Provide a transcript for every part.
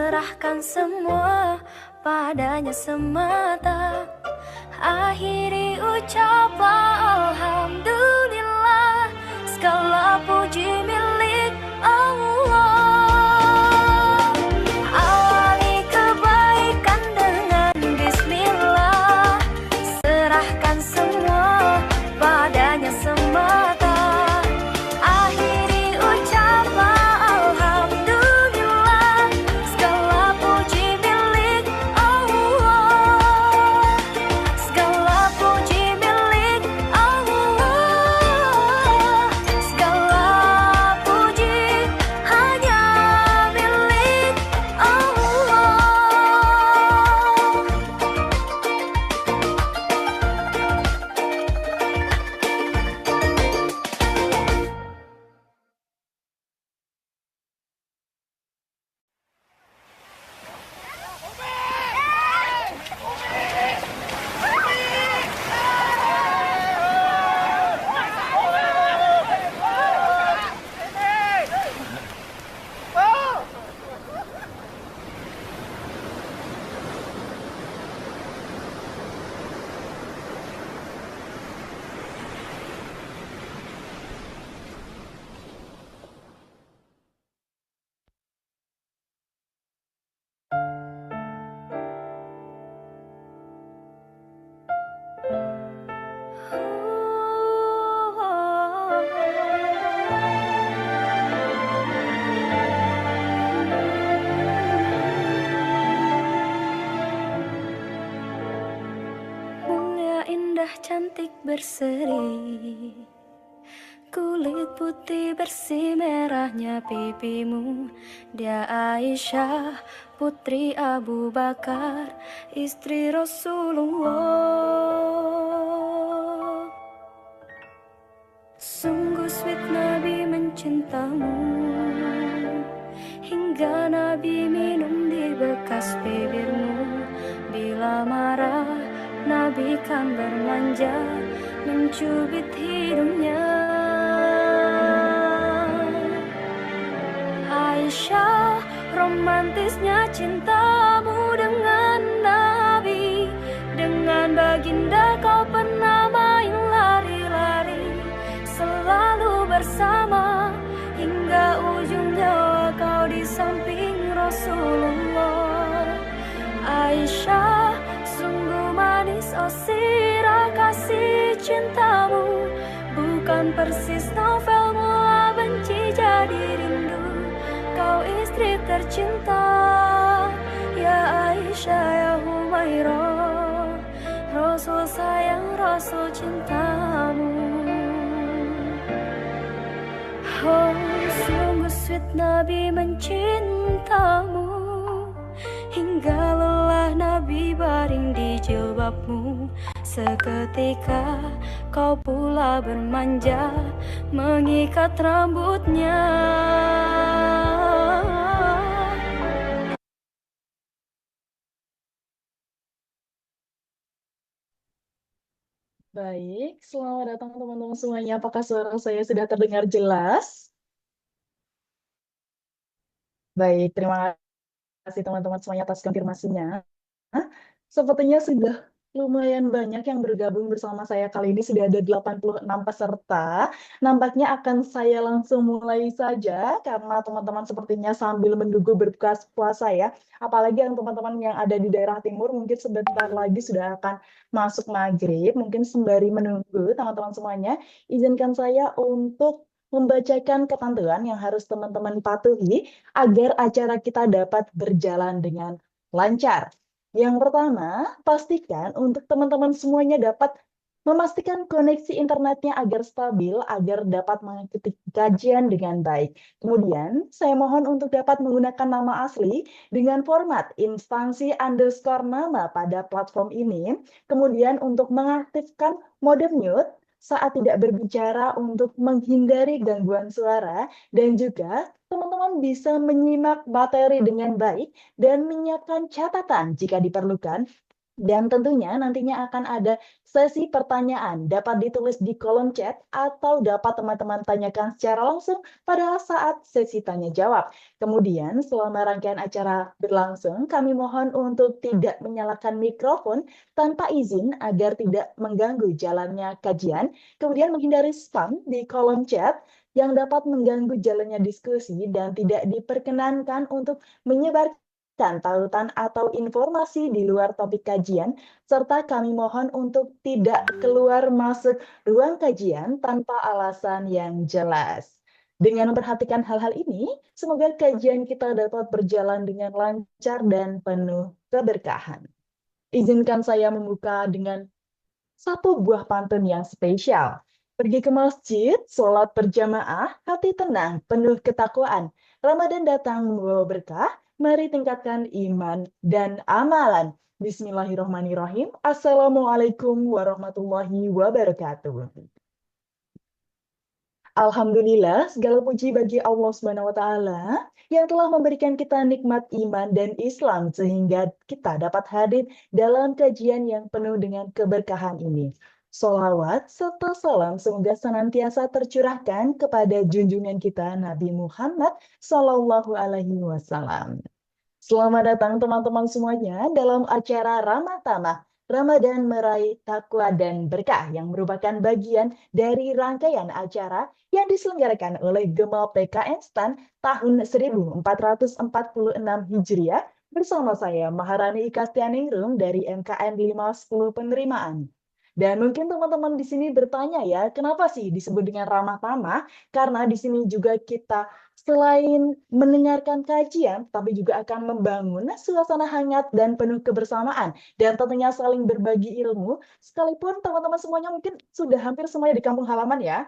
serahkan semua padanya semata. Akhiri ucapan alhamdulillah, segala puji milik Allah. Awali kebaikan dengan bismillah, serahkan semua padanya semata. Akhiri ucapan alhamdulillah, segala puji milik Allah. Segala puji milik Allah. Segala puji hanya milik Allah. Mulia, indah, cantik, berseri, kulit putih bersih, merahnya pipimu. Dia Aisyah, putri Abu Bakar, istri Rasulullah. Sungguh sweet Nabi mencintamu, hingga Nabi minum di bekas bibirmu. Bila marah, Nabi kan bermanja, mencubit hidungnya. Aisyah, romantisnya cintamu dengan Nabi. Dengan baginda kau pernah main lari-lari, selalu bersama, hingga ujung nyawa kau di samping Rasulullah. Aisyah, sungguh manis oh sirah kasih cintamu, bukan persis novel mula benci jadi rindu. Kau istri tercinta, ya Aisyah, ya Humairah, Rasul sayang, Rasul cintamu. Oh, sungguh sweet Nabi mencintamu, hingga lelah Nabi baring di jilbabmu. Seketika kau pula bermanja, mengikat rambutnya. Baik, selamat datang teman-teman semuanya. Apakah suara saya sudah terdengar jelas? Baik, terima kasih teman-teman semuanya atas konfirmasinya. Sepertinya sudah lumayan banyak yang bergabung bersama saya kali ini, sudah ada 86 peserta. Nampaknya akan saya langsung mulai saja, karena teman-teman sepertinya sambil menunggu berbuka puasa ya. Apalagi yang teman-teman yang ada di daerah timur, mungkin sebentar lagi sudah akan masuk maghrib. Mungkin sembari menunggu teman-teman semuanya, izinkan saya untuk membacakan ketentuan yang harus teman-teman patuhi agar acara kita dapat berjalan dengan lancar. Yang pertama, pastikan untuk teman-teman semuanya dapat memastikan koneksi internetnya agar stabil, agar dapat mengikuti kajian dengan baik. Kemudian, saya mohon untuk dapat menggunakan nama asli dengan format instansi underscore nama pada platform ini. Kemudian, untuk mengaktifkan mode mute saat tidak berbicara untuk menghindari gangguan suara, dan juga teman-teman bisa menyimak materi dengan baik dan menyiapkan catatan jika diperlukan. Dan tentunya nantinya akan ada sesi pertanyaan, dapat ditulis di kolom chat atau dapat teman-teman tanyakan secara langsung pada saat sesi tanya jawab. Kemudian selama rangkaian acara berlangsung, kami mohon untuk tidak menyalakan mikrofon tanpa izin agar tidak mengganggu jalannya kajian. Kemudian menghindari spam di kolom chat yang dapat mengganggu jalannya diskusi dan tidak diperkenankan untuk menyebarkan tautan atau informasi di luar topik kajian, serta kami mohon untuk tidak keluar masuk ruang kajian tanpa alasan yang jelas. Dengan memperhatikan hal-hal ini, semoga kajian kita dapat berjalan dengan lancar dan penuh keberkahan. Izinkan saya membuka dengan satu buah pantun yang spesial. Pergi ke masjid, sholat berjamaah, hati tenang, penuh ketakwaan. Ramadan datang membawa berkah, mari tingkatkan iman dan amalan. Bismillahirrahmanirrahim. Assalamualaikum warahmatullahi wabarakatuh. Alhamdulillah, segala puji bagi Allah Subhanahu wa Ta'ala yang telah memberikan kita nikmat iman dan Islam sehingga kita dapat hadir dalam kajian yang penuh dengan keberkahan ini. Salawat serta salam semoga senantiasa tercurahkan kepada junjungan kita Nabi Muhammad Sallallahu Alaihi Wasallam. Selamat datang teman-teman semuanya dalam acara Ramah Tamah, Ramadan Meraih Takwa dan Berkah yang merupakan bagian dari rangkaian acara yang diselenggarakan oleh Gema PKN STAN tahun 1446 Hijriah bersama saya Maharani Ikastianingrum dari MKN 510 Penerimaan. Dan mungkin teman-teman di sini bertanya ya, kenapa sih disebut dengan ramah tamah? Karena di sini juga kita selain mendengarkan kajian, tapi juga akan membangun suasana hangat dan penuh kebersamaan. Dan tentunya saling berbagi ilmu, sekalipun teman-teman semuanya mungkin sudah hampir semuanya di kampung halaman ya,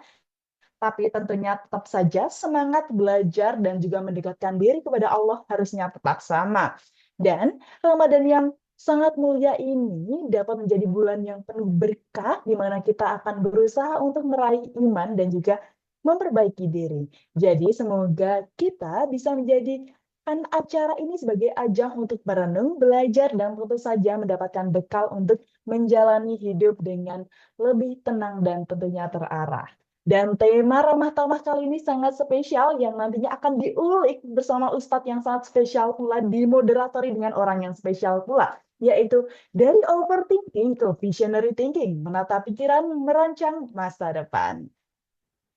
tapi tentunya tetap saja semangat belajar dan juga mendekatkan diri kepada Allah harusnya tetap sama. Dan Ramadan yang sangat mulia ini dapat menjadi bulan yang penuh berkah, di mana kita akan berusaha untuk meraih iman dan juga memperbaiki diri. Jadi semoga kita bisa menjadikan acara ini sebagai ajang untuk merenung, belajar, dan tentu saja mendapatkan bekal untuk menjalani hidup dengan lebih tenang dan tentunya terarah. Dan tema ramah tamah kali ini sangat spesial yang nantinya akan diulik bersama Ustadz yang sangat spesial pula, dimoderatori dengan orang yang spesial pula, yaitu dari overthinking ke visionary thinking, menata pikiran, merancang masa depan.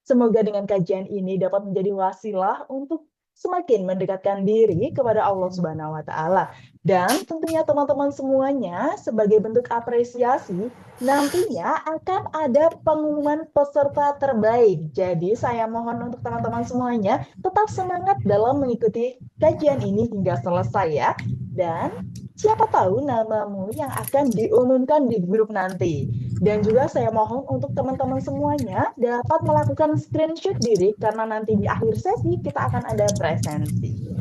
Semoga dengan kajian ini dapat menjadi wasilah untuk semakin mendekatkan diri kepada Allah Subhanahu wa Ta'ala. Dan tentunya teman-teman semuanya, sebagai bentuk apresiasi, nantinya akan ada pengumuman peserta terbaik. Jadi, saya mohon untuk teman-teman semuanya tetap semangat dalam mengikuti kajian ini hingga selesai ya. Dan siapa tahu namamu yang akan diumumkan di grup nanti. Dan juga saya mohon untuk teman-teman semuanya dapat melakukan screenshot diri karena nanti di akhir sesi kita akan ada presensi.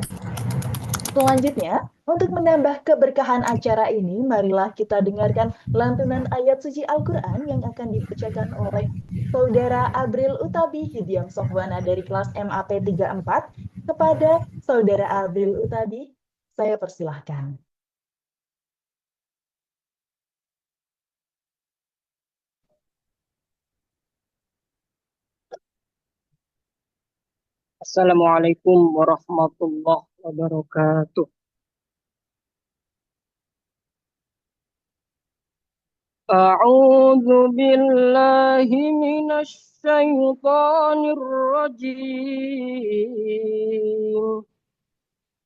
Selanjutnya, untuk menambah keberkahan acara ini, marilah kita dengarkan lantunan ayat suci Al-Quran yang akan dibacakan oleh Saudara Abril Utabi Hidyam Sofwana dari kelas MAP 34 kepada Saudara Abril Utabi. Saya persilahkan. Assalamualaikum warahmatullahi wabarakatuh. A'udzu billahi minasy syaithanir rajim.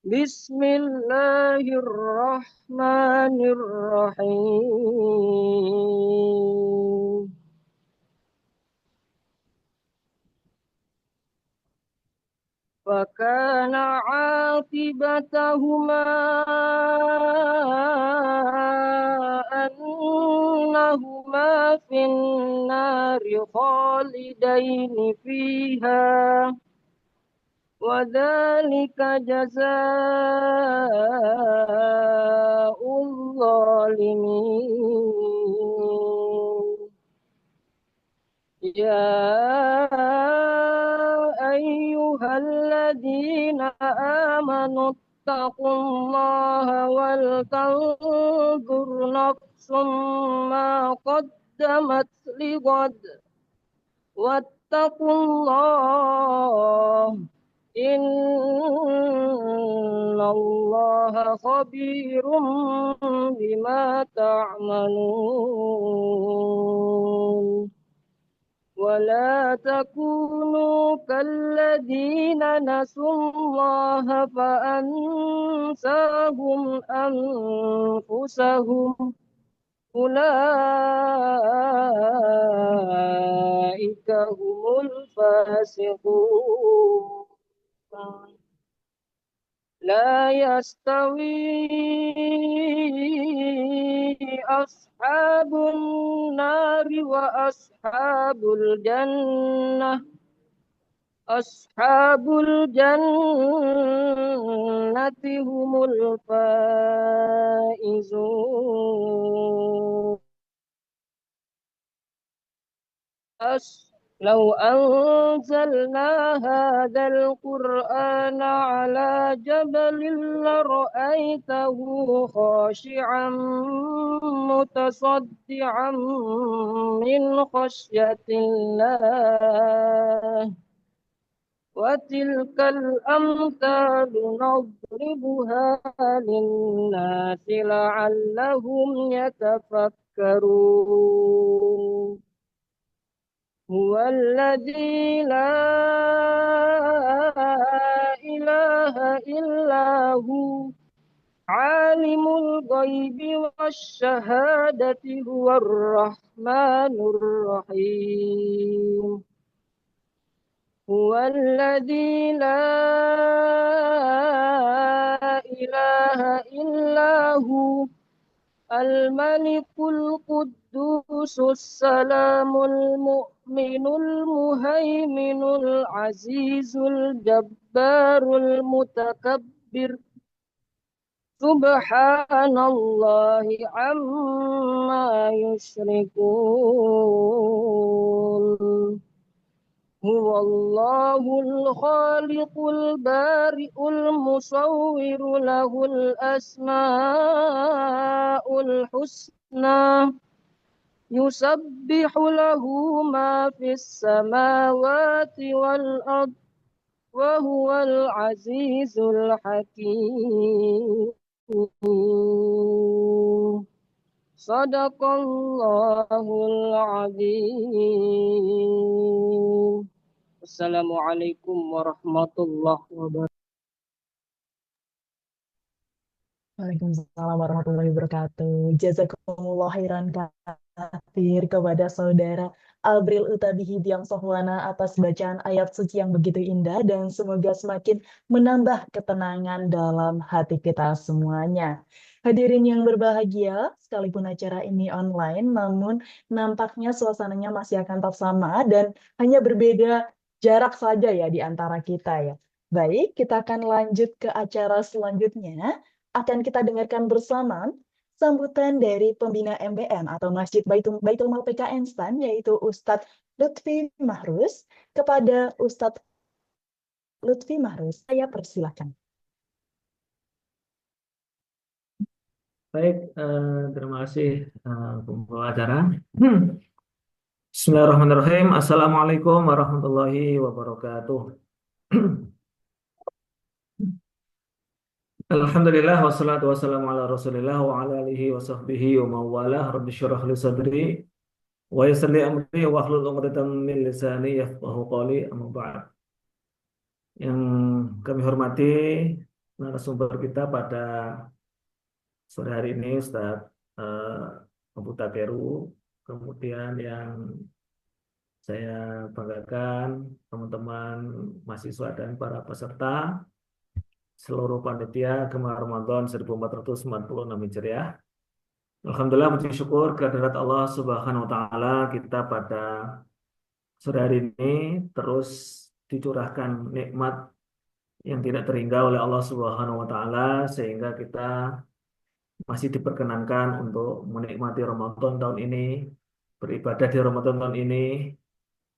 Bismillahirrahmanirrahim. وكان عاقبتهما أنهما في النار خالدين فيها وذلك جزاء الظالمين يا أيها الذين آمنوا واتقوا الله ولتنظر نفس ما قدمت لغد واتقوا الله إن الله خبير بما تعملون ولا تكونوا كالذين نسوا الله فأنساهم أنفسهم أولئك هم الفاسقون لا يستوي أصحاب النار وأصحاب الجنة أصحاب الجنة هم الفائزون لو أنزلنا هذا القرآن على جبل لرأيته خاشعا متصدعا من خشية الله وتلك الأمثال نضربها للناس لعلهم يتفكرون هو الذي لا إله إلا هو عالم الغيب والشهادة هو الرحمن الرحيم هو الذي لا إله إلا هو الملك القدوس السلام المؤمن المهيمن العزيز الجبار المتكبر سبحان الله عما يشركون هو الله الخالق البارئ المصور له الأسماء الحسنى يسبح له ما في السماوات والأرض وهو العزيز الحكيم صدق الله العظيم. Assalamualaikum warahmatullahi wabarakatuh. Waalaikumsalam warahmatullahi wabarakatuh. Jazakumullah khairan katsir kepada saudara Albril Utabi Hidiam Sohwana atas bacaan ayat suci yang begitu indah dan semoga semakin menambah ketenangan dalam hati kita semuanya. Hadirin yang berbahagia, sekalipun acara ini online, namun nampaknya suasananya masih akan tetap sama dan hanya berbeda jarak saja ya di antara kita ya. Baik, kita akan lanjut ke acara selanjutnya. Akan kita dengarkan bersama sambutan dari pembina MBM atau Masjid Baitul Mal PKN STAN, yaitu Ustadz Lutfi Mahrus. Kepada Ustadz Lutfi Mahrus, saya persilahkan. Baik, terima kasih pembawa acara. Bismillahirrahmanirrahim. Assalamualaikum warahmatullahi wabarakatuh. Alhamdulillah wassalatu wassalamu ala Rasulillah wa ala alihi wa sahbihi wa mawalah. Rabbi syrah li sadri wa yassir li amri wa hlul 'uqdatam min lisani yafqahu qawli, amma ba'd. Yang kami hormati narasumber kita pada sore hari ini Ustadz Abu Takeru, kemudian yang saya banggakan teman-teman mahasiswa dan para peserta seluruh panitia Gemar Ramadan 1446 Hijriah. Alhamdulillah, puji syukur kehadirat Allah Subhanahu wa taala, kita pada sore hari ini terus dicurahkan nikmat yang tidak terhingga oleh Allah Subhanahu wa taala sehingga kita masih diperkenankan untuk menikmati Ramadan tahun ini, beribadah di Ramadan tahun ini.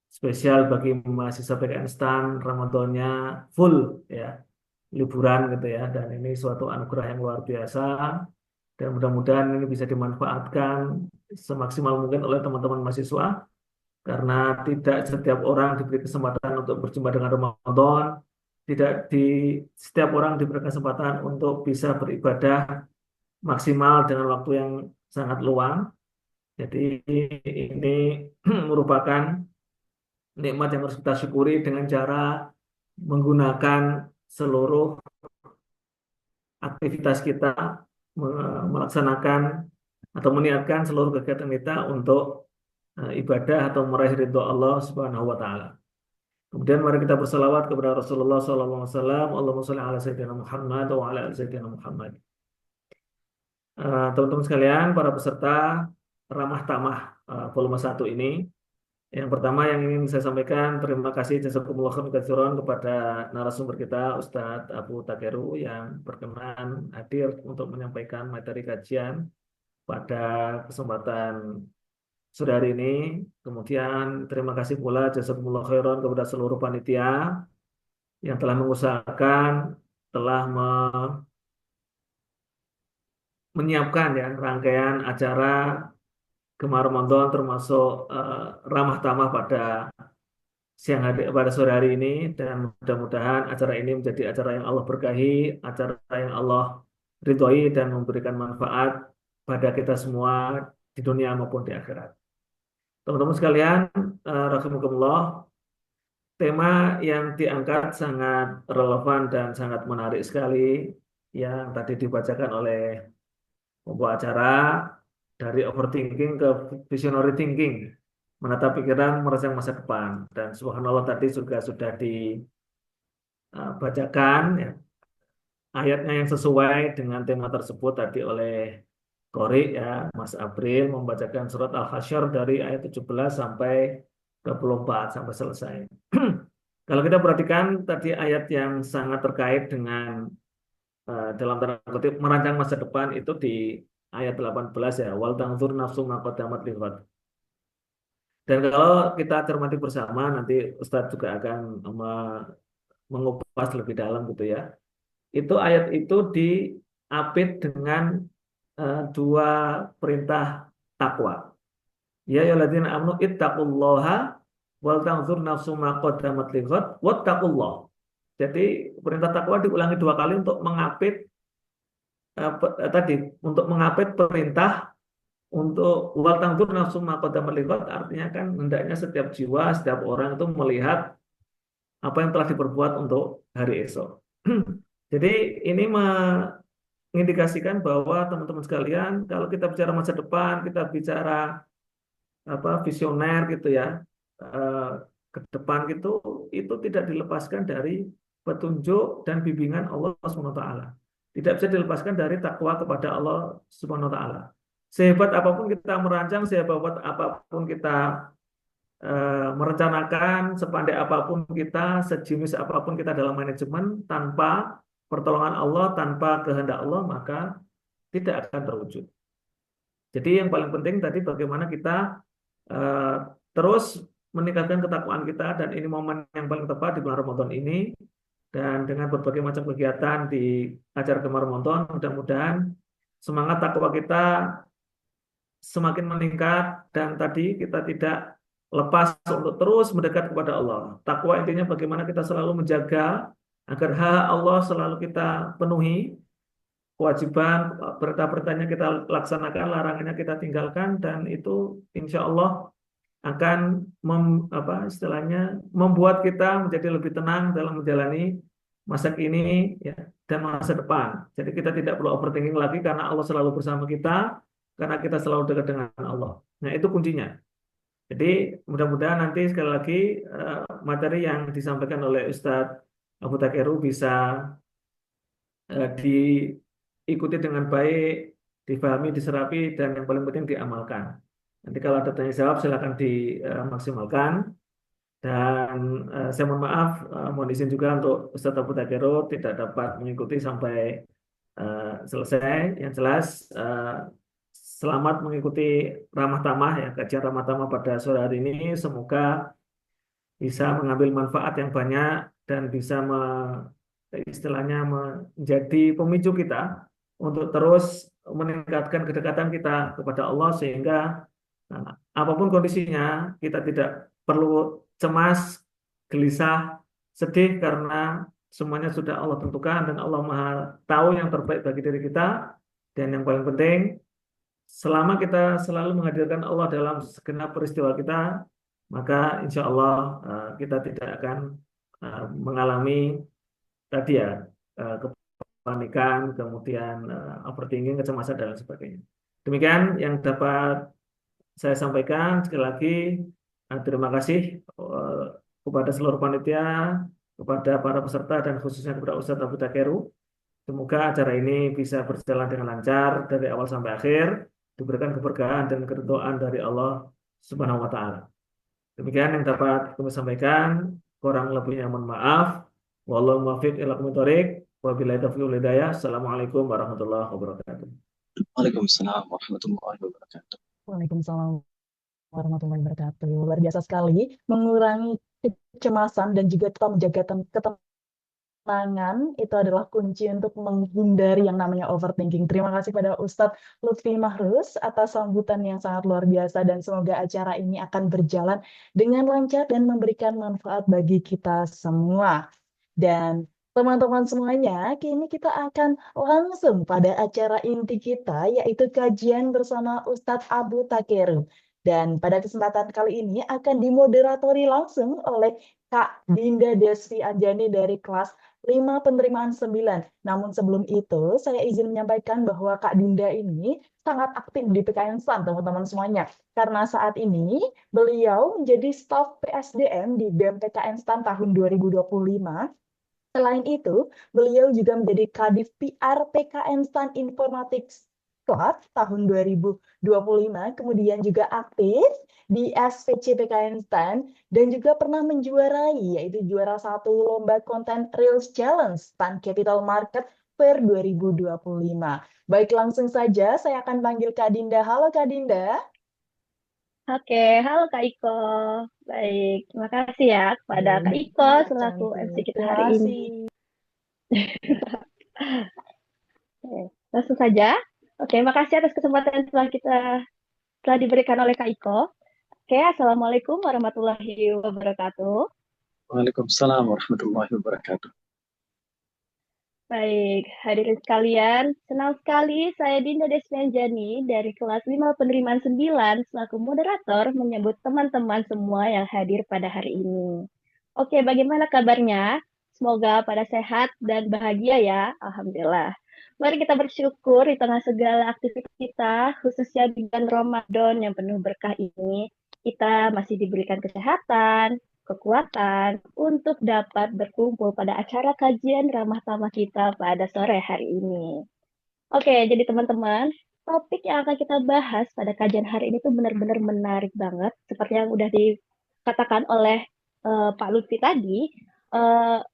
Spesial bagi mahasiswa PKN STAN, Ramadannya full ya. liburan gitu ya. Dan ini suatu anugerah yang luar biasa. Dan mudah-mudahan ini bisa dimanfaatkan semaksimal mungkin oleh teman-teman mahasiswa karena tidak setiap orang diberi kesempatan untuk berjumpa dengan Ramadan, tidak di setiap orang diberi kesempatan untuk bisa beribadah maksimal dengan waktu yang sangat luang. Jadi ini merupakan nikmat yang harus kita syukuri dengan cara menggunakan seluruh aktivitas kita, melaksanakan atau meniatkan seluruh kegiatan kita untuk ibadah atau meraih ridho Allah Subhanahu wa taala. Kemudian mari kita berselawat kepada Rasulullah SAW. Allahumma sholli ala sayyidina Muhammad wa ala ali sayyidina Muhammad. Teman-teman sekalian, para peserta Ramah Tamah volume 1 ini, yang pertama yang ingin saya sampaikan, terima kasih jazakumullah khairan kepada narasumber kita Ustadz Abu Takeru yang berkenan hadir untuk menyampaikan materi kajian pada kesempatan sore hari ini. Kemudian terima kasih pula jazakumullah khairan kepada seluruh panitia yang telah mengusahakan, telah menyiapkan ya rangkaian acara Gemar Ramadan termasuk ramah tamah pada siang hari pada sore hari ini, dan mudah-mudahan acara ini menjadi acara yang Allah berkahi, acara yang Allah ridhoi dan memberikan manfaat pada kita semua di dunia maupun di akhirat. Teman-teman sekalian, rahimakumullah, tema yang diangkat sangat relevan dan sangat menarik sekali yang tadi dibacakan oleh pembawa acara, dari overthinking ke visionary thinking, menata pikiran merancang masa depan. Dan subhanallah tadi juga sudah dibacakan ya, ayatnya yang sesuai dengan tema tersebut tadi oleh Qori ya, Mas April membacakan surat Al-Hasyr dari ayat 17 sampai 24 sampai selesai. Kalau kita perhatikan tadi ayat yang sangat terkait dengan dalam tanda kutip merancang masa depan itu di ayat 18 ya, wal tangzur nafsu ma qaddamat lighad. Dan kalau kita cermati bersama, nanti Ustadz juga akan mengupas lebih dalam gitu ya. Itu ayat itu diapit dengan dua perintah takwa. Ya ayyuhalladzina amanu ittaqullaha wal tanzur nafsu ma qaddamat lighad wattaqullah. Jadi perintah takwa diulangi dua kali untuk mengapit tadi, untuk mengapit perintah untuk wal tanzur nafsu ma qaddamat lighad, artinya kan hendaknya setiap jiwa, setiap orang itu melihat apa yang telah diperbuat untuk hari esok. Jadi ini mengindikasikan bahwa teman-teman sekalian, kalau kita bicara masa depan, kita bicara visioner gitu ya, ke depan gitu, itu tidak dilepaskan dari petunjuk dan bimbingan Allah Subhanahu wa taala. Tidak bisa dilepaskan dari takwa kepada Allah Subhanahu wa taala. Sehebat apapun kita merancang, sehebat apapun kita merencanakan, sepandai apapun kita, sejenis apapun kita dalam manajemen, tanpa pertolongan Allah, tanpa kehendak Allah, maka tidak akan terwujud. Jadi yang paling penting tadi bagaimana kita terus meningkatkan ketakwaan kita, dan ini momen yang paling tepat di bulan Ramadan ini, dan dengan berbagai macam kegiatan di acara Gemar Ramadan, mudah-mudahan semangat takwa kita semakin meningkat, dan tadi kita tidak lepas untuk terus mendekat kepada Allah. Takwa intinya bagaimana kita selalu menjaga agar hak Allah selalu kita penuhi, kewajiban, perintah-perintahnya kita laksanakan, larangannya kita tinggalkan, dan itu insya Allah akan membuat kita menjadi lebih tenang dalam menjalani masa kini ya, dan masa depan. Jadi kita tidak perlu overthinking lagi karena Allah selalu bersama kita, karena kita selalu dekat dengan Allah. Nah, itu kuncinya. Jadi mudah-mudahan nanti sekali lagi materi yang disampaikan oleh Ustadz Abu Takeru bisa diikuti dengan baik, difahami, diserapi, dan yang paling penting diamalkan. Nanti kalau ada tanya jawab silakan dimaksimalkan. Dan saya mohon maaf, mohon izin juga untuk Ustadz Abu Takeru tidak dapat mengikuti sampai selesai. Yang jelas selamat mengikuti Ramah Tamah ya, kajian Ramah Tamah pada sore hari ini. Semoga bisa mengambil manfaat yang banyak dan bisa istilahnya menjadi pemicu kita untuk terus meningkatkan kedekatan kita kepada Allah sehingga apapun kondisinya kita tidak perlu cemas, gelisah, sedih karena semuanya sudah Allah tentukan dan Allah Maha tahu yang terbaik bagi diri kita. Dan yang paling penting, selama kita selalu menghadirkan Allah dalam segenap peristiwa kita, maka insya Allah kita tidak akan mengalami tadi ya kepanikan, kemudian overthinking, kecemasan dan lain sebagainya. Demikian yang dapat saya sampaikan. Sekali lagi terima kasih kepada seluruh panitia, kepada para peserta dan khususnya kepada Ustadz Abu Takeru. Semoga acara ini bisa berjalan dengan lancar dari awal sampai akhir, diberikan keberkahan dan keridhaan dari Allah Subhanahu wa taala. Demikian yang dapat kami sampaikan. Kurang lebihnya mohon maaf. Wallahu muwaffiq ila aqwamit thoriq. Wabillahi taufiq wal hidayah. Assalamualaikum warahmatullahi wabarakatuh. Waalaikumsalam warahmatullahi wabarakatuh. Waalaikumsalam warahmatullahi wabarakatuh. Luar biasa sekali mengurangi kecemasan dan juga tetap menjaga ketenangan itu adalah kunci untuk menghindari yang namanya overthinking. Terima kasih pada Ustadz Lutfi Mahrus atas sambutan yang sangat luar biasa dan semoga acara ini akan berjalan dengan lancar dan memberikan manfaat bagi kita semua. Dan teman-teman semuanya, kini kita akan langsung pada acara inti kita, yaitu kajian bersama Ustadz Abu Takeru. Dan pada kesempatan kali ini akan dimoderatori langsung oleh Kak Dinda Desvi Anjani dari kelas 5 penerimaan 9. Namun sebelum itu, saya izin menyampaikan bahwa Kak Dinda ini sangat aktif di PKN STAN, teman-teman semuanya. Karena saat ini beliau menjadi staf PSDM di BEM PKN STAN tahun 2025. Selain itu, beliau juga menjadi Kadif PR PKN STAN Informatics Club tahun 2025, kemudian juga aktif di SVC PKN STAN, dan juga pernah menjuarai, yaitu juara 1 Lomba Konten Reels Challenge STAN Capital Market Fair 2025. Baik, langsung saja saya akan panggil Kak Dinda. Halo Kak Dinda. Oke, halo Kak Iko. Baik, terima kasih ya kepada Kak Iko selaku MC kita hari ini. Oke, langsung saja. Oke, makasih atas kesempatan yang telah diberikan oleh Kak Iko. Oke, Assalamualaikum warahmatullahi wabarakatuh. Waalaikumsalam warahmatullahi wabarakatuh. Baik, hadirin sekalian, senang sekali saya Dinda Desvi Anjani dari kelas 5 penerimaan 9 selaku moderator menyambut teman-teman semua yang hadir pada hari ini. Oke, bagaimana kabarnya? Semoga pada sehat dan bahagia ya, Alhamdulillah. Mari kita bersyukur di tengah segala aktivitas kita, khususnya di bulan Ramadan yang penuh berkah ini, kita masih diberikan kesehatan, kekuatan untuk dapat berkumpul pada acara kajian ramah tamah kita pada sore hari ini. Oke, jadi teman-teman, topik yang akan kita bahas pada kajian hari ini tuh benar-benar menarik banget. Seperti yang udah dikatakan oleh Pak Lutfi tadi,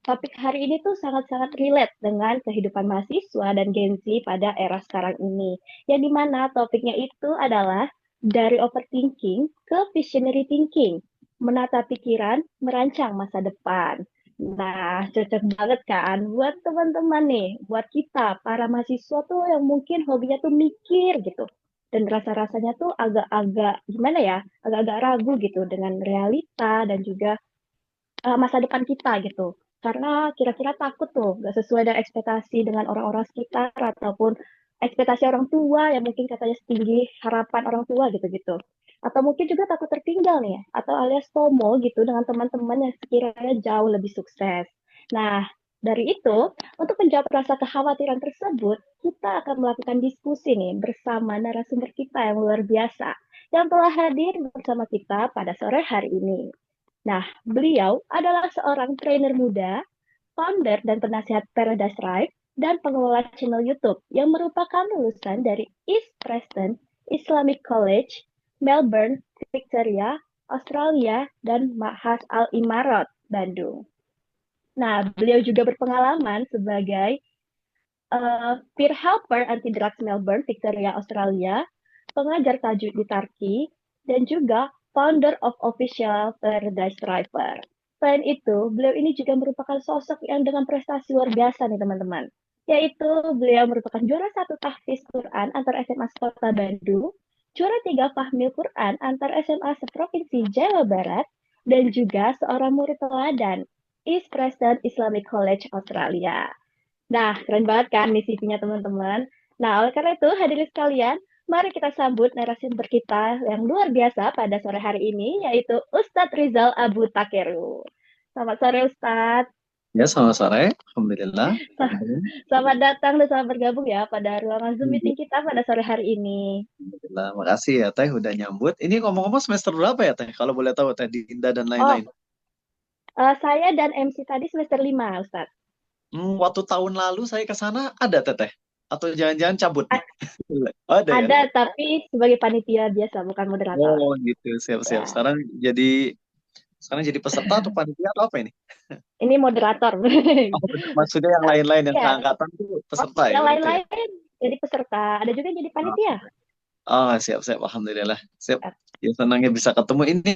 topik hari ini tuh sangat-sangat relate dengan kehidupan mahasiswa dan Gen Z pada era sekarang ini. Yang dimana topiknya itu adalah dari overthinking ke visionary thinking. Menata pikiran, merancang masa depan. Nah, cocok banget kan buat teman-teman nih, buat kita, para mahasiswa tuh yang mungkin hobinya tuh mikir gitu. Dan rasa-rasanya tuh agak-agak, gimana ya, agak-agak ragu gitu dengan realita dan juga masa depan kita gitu. Karena kira-kira takut tuh, gak sesuai dengan ekspektasi dengan orang-orang sekitar ataupun ekspektasi orang tua yang mungkin katanya setinggi harapan orang tua gitu-gitu. Atau mungkin juga takut tertinggal nih, atau alias FOMO gitu dengan teman-teman yang sekiranya jauh lebih sukses. Nah, dari itu, untuk menjawab rasa kekhawatiran tersebut, kita akan melakukan diskusi nih bersama narasumber kita yang luar biasa, yang telah hadir bersama kita pada sore hari ini. Nah, beliau adalah seorang trainer muda, founder dan penasihat Paradise Drive, dan pengelola channel YouTube yang merupakan lulusan dari East Preston Islamic College, Melbourne, Victoria, Australia, dan Ma'had Al-Imarat, Bandung. Nah, beliau juga berpengalaman sebagai peer helper anti-drugs Melbourne, Victoria, Australia, pengajar tajwid di Turki, dan juga founder of official Paradise Driver. Selain itu, beliau ini juga merupakan sosok yang dengan prestasi luar biasa nih teman-teman. Yaitu beliau merupakan juara 1 tahfiz Quran antar SMA Kota Bandung, juara 3 Fahmil Quran antar SMA seprovinsi Jawa Barat, dan juga seorang murid teladan East Preston Islamic College Australia. Nah, keren banget kan nih CV-nya teman-teman. Nah, oleh karena itu, hadirin sekalian, mari kita sambut narasumber kita yang luar biasa pada sore hari ini, yaitu Ustadz Rizal Abu Takeru. Selamat sore, Ustadz. Ya, selamat sore. Alhamdulillah. Selamat datang dan selamat bergabung ya pada ruangan Zoom meeting kita pada sore hari ini. Alhamdulillah. Makasih ya Teh udah nyambut. Ini ngomong-ngomong semester berapa ya Teh? Kalau boleh tahu Teh Dinda dan lain-lain. Saya dan MC tadi semester 5, Ustadz. Waktu tahun lalu saya ke sana ada Teteh? Atau jangan-jangan cabut? Ada ya? Ada, tapi sebagai panitia biasa, bukan moderator. Oh gitu, siap-siap. Ya. Sekarang jadi peserta atau panitia atau apa ini? Ini moderator. Oh, maksudnya yang lain-lain yang Ya. seangkatan itu peserta ya? Yang lain-lain jadi peserta, ada juga yang jadi panitia. Oh, siap-siap. Alhamdulillah. Siap. Ya, senangnya bisa ketemu. Ini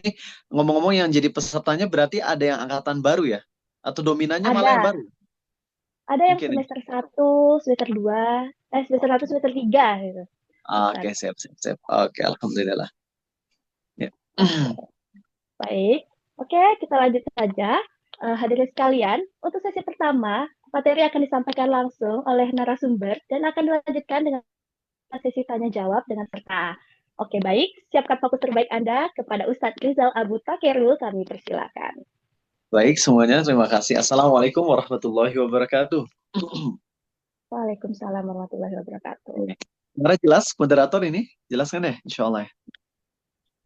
ngomong-ngomong yang jadi pesertanya berarti ada yang angkatan baru ya? Atau dominannya malah yang baru? Ada yang Mungkin semester 1, semester 2, semester 1, semester 3 gitu. Oke, siap. Oke, alhamdulillah. Ya. Baik. Oke, kita lanjut saja. Hadirin sekalian, untuk sesi pertama, materi akan disampaikan langsung oleh narasumber dan akan dilanjutkan dengan sesi tanya jawab dengan serta. Oke, baik. Siapkan fokus terbaik Anda kepada Ustadz Rizal Abu Takeru. Kami persilakan. Baik semuanya, terima kasih. Assalamualaikum warahmatullahi wabarakatuh. Waalaikumsalam warahmatullahi wabarakatuh. Suara jelas moderator ini? Jelas kan ya? Insya Allah ya.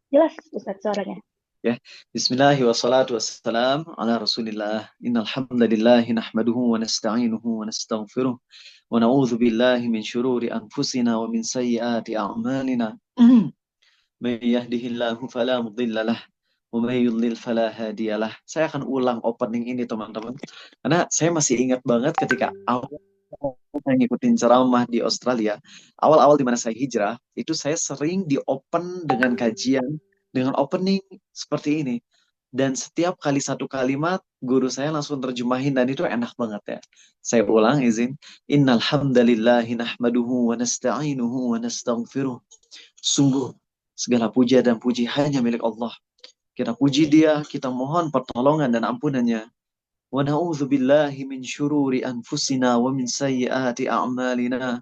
Jelas Ustadz suaranya. Ya. Bismillahirrahmanirrahim. Wassalatu wassalam ala Rasulillah. Innal hamdalillahi nahmaduhu wa nasta'inuhu wa nastaghfiruh wa na'udzu billahi min syururi anfusina wa min sayyiati a'malina. May yahdihillahu fala mudilla lah. Saya akan ulang opening ini teman-teman karena saya masih ingat banget ketika awal ngikutin ceramah di Australia, awal-awal di mana saya hijrah itu saya sering di open dengan kajian dengan opening seperti ini, dan setiap kali satu kalimat guru saya langsung terjemahin dan itu enak banget ya. Saya ulang, izin. Innal hamdalillahi nahmaduhu wa nasta'inuhu wa nastaghfiruh. Sungguh segala puja dan puji hanya milik Allah. Kita puji Dia, kita mohon pertolongan dan ampunannya. Wa na'udzu billahi min syururi anfusina wa min sayyiati a'malina.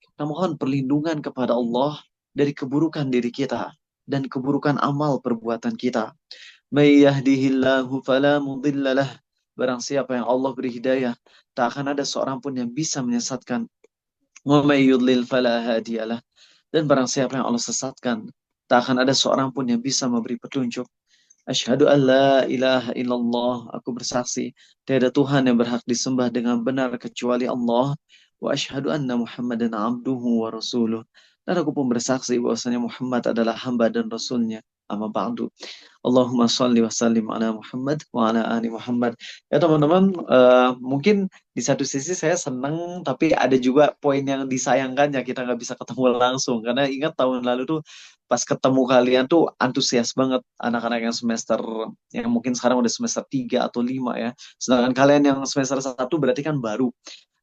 Kita mohon perlindungan kepada Allah dari keburukan diri kita dan keburukan amal perbuatan kita. May yahdihillahu fala mudhillalah. Barang siapa yang Allah beri hidayah, tak akan ada seorang pun yang bisa menyesatkan. Wa may yudlil fala hadiyalah. Dan barang siapa yang Allah sesatkan, tak akan ada seorang pun yang bisa memberi petunjuk. Asyhadu an la ilaha illallah. Aku bersaksi tiada Tuhan yang berhak disembah dengan benar kecuali Allah. Wa asyhadu anna Muhammadan abduhu wa rasuluh. Dan aku pun bersaksi bahwasanya Muhammad adalah hamba dan rasulnya. Amma ba'du. Allahumma shalli wa sallim ala Muhammad wa ala ali Muhammad. Ya teman-teman, mungkin di satu sisi saya senang, tapi ada juga poin yang disayangkan ya kita nggak bisa ketemu langsung. Karena ingat tahun lalu tuh pas ketemu kalian tuh antusias banget anak-anak yang semester yang mungkin sekarang udah semester 3 atau 5 ya. Sedangkan kalian yang semester 1 berarti kan baru.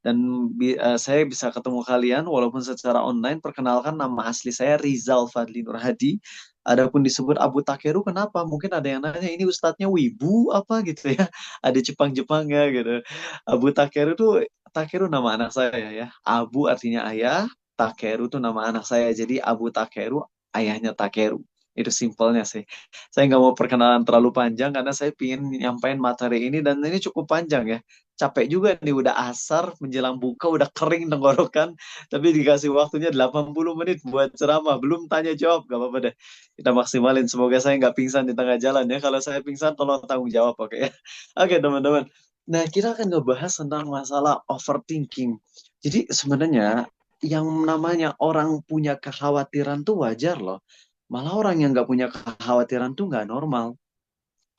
Dan saya bisa ketemu kalian walaupun secara online. Perkenalkan, nama asli saya Rizal Fadli Nur Hadi. Adapun disebut Abu Takeru kenapa? Mungkin ada yang nanya ini ustadznya wibu apa gitu ya. Ada Jepang-Jepangnya gitu. Abu Takeru tuh, Takeru nama anak saya ya. Abu artinya ayah, Takeru tuh nama anak saya. Jadi Abu Takeru ayahnya Takeru. Itu simpelnya sih. Saya nggak mau perkenalan terlalu panjang karena saya ingin nyampain materi ini dan ini cukup panjang ya. Capek juga nih, udah asar menjelang buka udah kering tenggorokan, tapi dikasih waktunya 80 menit buat ceramah, belum tanya jawab. Gak apa-apa deh, kita maksimalin. Semoga saya nggak pingsan di tengah jalan ya. Kalau saya pingsan tolong tanggung jawab, oke ya. Oke teman-teman, nah kita akan ngebahas tentang masalah overthinking. Jadi sebenarnya yang namanya orang punya kekhawatiran tuh wajar loh. Malah orang yang nggak punya kekhawatiran tuh nggak normal.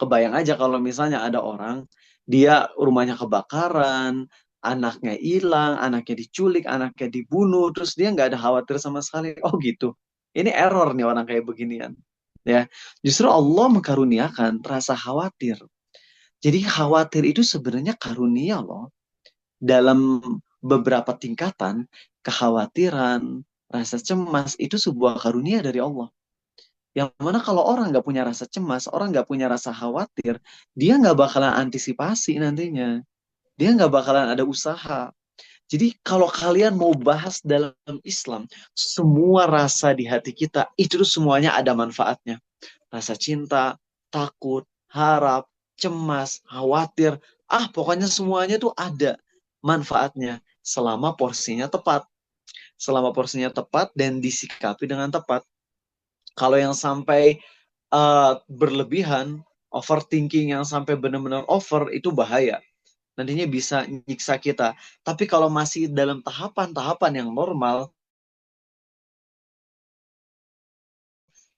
Kebayang aja kalau misalnya ada orang, dia rumahnya kebakaran, anaknya hilang, anaknya diculik, anaknya dibunuh, terus dia nggak ada khawatir sama sekali. Oh gitu. Ini error nih orang kayak beginian. Ya, justru Allah mengkaruniakan rasa khawatir. Jadi khawatir itu sebenarnya karunia loh. Dalam beberapa tingkatan, kekhawatiran, rasa cemas itu sebuah karunia dari Allah. Yang mana kalau orang nggak punya rasa cemas, orang nggak punya rasa khawatir, dia nggak bakalan antisipasi nantinya. Dia nggak bakalan ada usaha. Jadi kalau kalian mau bahas dalam Islam, semua rasa di hati kita, itu tuh semuanya ada manfaatnya. Rasa cinta, takut, harap, cemas, khawatir. Pokoknya semuanya tuh ada manfaatnya selama porsinya tepat. Selama porsinya tepat dan disikapi dengan tepat. Kalau yang sampai berlebihan, overthinking yang sampai benar-benar over, itu bahaya. Nantinya bisa nyiksa kita. Tapi kalau masih dalam tahapan-tahapan yang normal,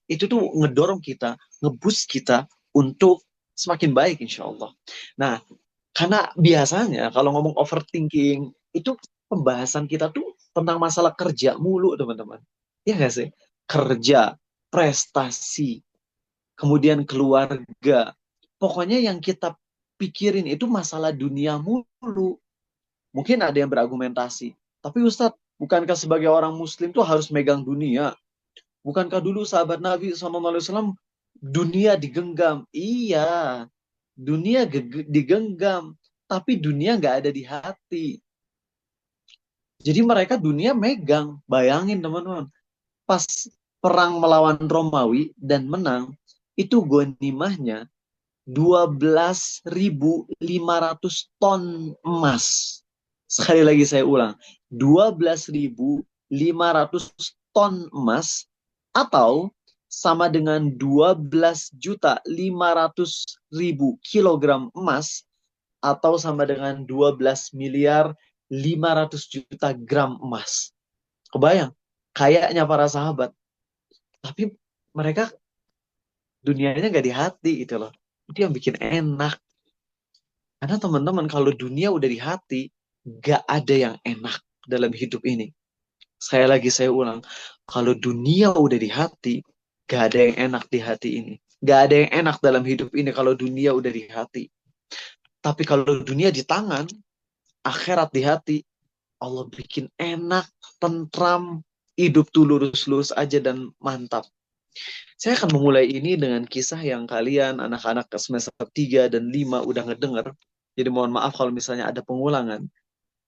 itu tuh ngedorong kita, ngeboost kita untuk semakin baik insya Allah. Nah, karena biasanya kalau ngomong overthinking, itu pembahasan kita tuh tentang masalah kerja mulu, teman-teman. Iya nggak sih? Kerja, prestasi, kemudian keluarga. Pokoknya yang kita pikirin itu masalah dunia mulu. Mungkin ada yang berargumentasi. Tapi Ustadz, bukankah sebagai orang muslim tuh harus megang dunia? Bukankah dulu sahabat Nabi SAW dunia digenggam? Iya, dunia digenggam. Tapi dunia nggak ada di hati. Jadi mereka dunia megang. Bayangin teman-teman. Pas perang melawan Romawi dan menang, itu ghanimahnya 12.500 ton emas. Sekali lagi saya ulang, 12.500 ton emas atau sama dengan 12.500.000 kilogram emas atau sama dengan 12.500.000.000 gram emas. Kebayang? Kayaknya para sahabat. Tapi mereka dunianya nggak di hati gitu loh. Itu yang bikin enak. Karena teman-teman kalau dunia udah di hati, gak ada yang enak dalam hidup ini. Sekali lagi saya ulang, kalau dunia udah di hati, gak ada yang enak di hati ini. Gak ada yang enak dalam hidup ini kalau dunia udah di hati. Tapi kalau dunia di tangan, akhirat di hati, Allah bikin enak, tentram, hidup tuh lurus-lurus aja dan mantap. Saya akan memulai ini dengan kisah yang kalian anak-anak semester 3 dan 5 udah ngedenger. Jadi mohon maaf kalau misalnya ada pengulangan.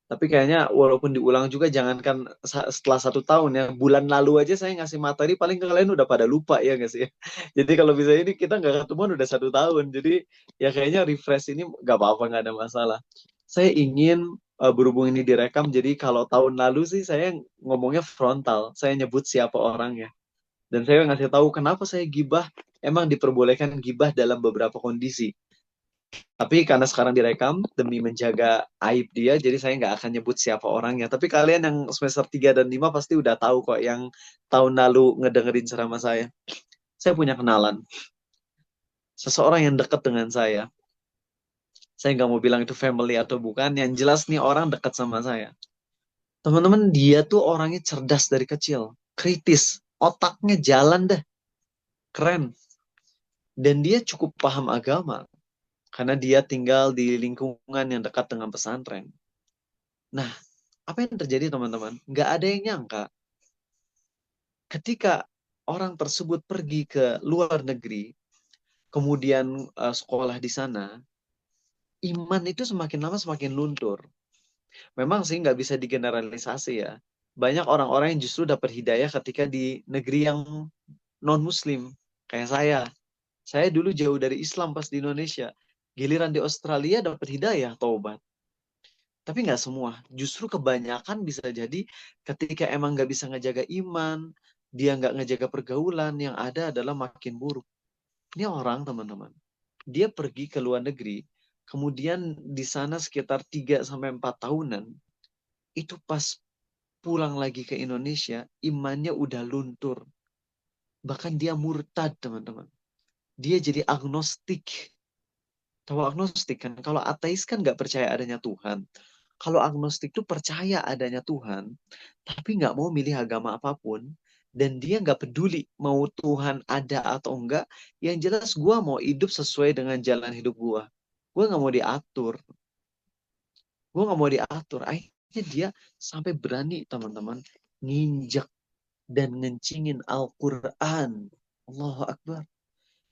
Tapi kayaknya walaupun diulang juga jangankan setelah 1 tahun ya. Bulan lalu aja saya ngasih materi paling kalian udah pada lupa ya nggak sih? Jadi kalau bisa ini kita nggak ketemuan udah 1 tahun. Jadi ya kayaknya refresh ini nggak apa-apa, nggak ada masalah. Saya ingin berhubung ini direkam, jadi kalau tahun lalu sih saya ngomongnya frontal. Saya nyebut siapa orangnya. Dan saya ngasih tahu kenapa saya gibah, emang diperbolehkan gibah dalam beberapa kondisi. Tapi karena sekarang direkam, demi menjaga aib dia, jadi saya nggak akan nyebut siapa orangnya. Tapi kalian yang semester 3 dan 5 pasti udah tahu kok yang tahun lalu ngedengerin ceramah saya. Saya punya kenalan. Seseorang yang dekat dengan saya. Saya nggak mau bilang itu family atau bukan, yang jelas nih orang dekat sama saya. Teman-teman, dia tuh orangnya cerdas dari kecil. Kritis. Otaknya jalan deh. Keren. Dan dia cukup paham agama. Karena dia tinggal di lingkungan yang dekat dengan pesantren. Nah, apa yang terjadi teman-teman? Nggak ada yang nyangka. Ketika orang tersebut pergi ke luar negeri, kemudian sekolah di sana, iman itu semakin lama semakin luntur. Memang sih nggak bisa digeneralisasi ya. Banyak orang-orang yang justru dapat hidayah ketika di negeri yang non-muslim. Kayak saya. Saya dulu jauh dari Islam pas di Indonesia. Giliran di Australia dapat hidayah, taubat. Tapi nggak semua. Justru kebanyakan bisa jadi ketika emang nggak bisa ngejaga iman, dia nggak ngejaga pergaulan, yang ada adalah makin buruk. Ini orang, teman-teman. Dia pergi ke luar negeri, kemudian di sana sekitar 3-4 tahunan, itu pas pulang lagi ke Indonesia, imannya udah luntur. Bahkan dia murtad, teman-teman. Dia jadi agnostik. Tahu agnostik kan? Kalau ateis kan nggak percaya adanya Tuhan. Kalau agnostik tuh percaya adanya Tuhan, tapi nggak mau milih agama apapun, dan dia nggak peduli mau Tuhan ada atau enggak. Yang jelas gue mau hidup sesuai dengan jalan hidup gue. Gue nggak mau diatur. Gue nggak mau diatur. Akhirnya dia sampai berani, teman-teman, nginjak dan ngencingin Al-Quran. Allahu Akbar.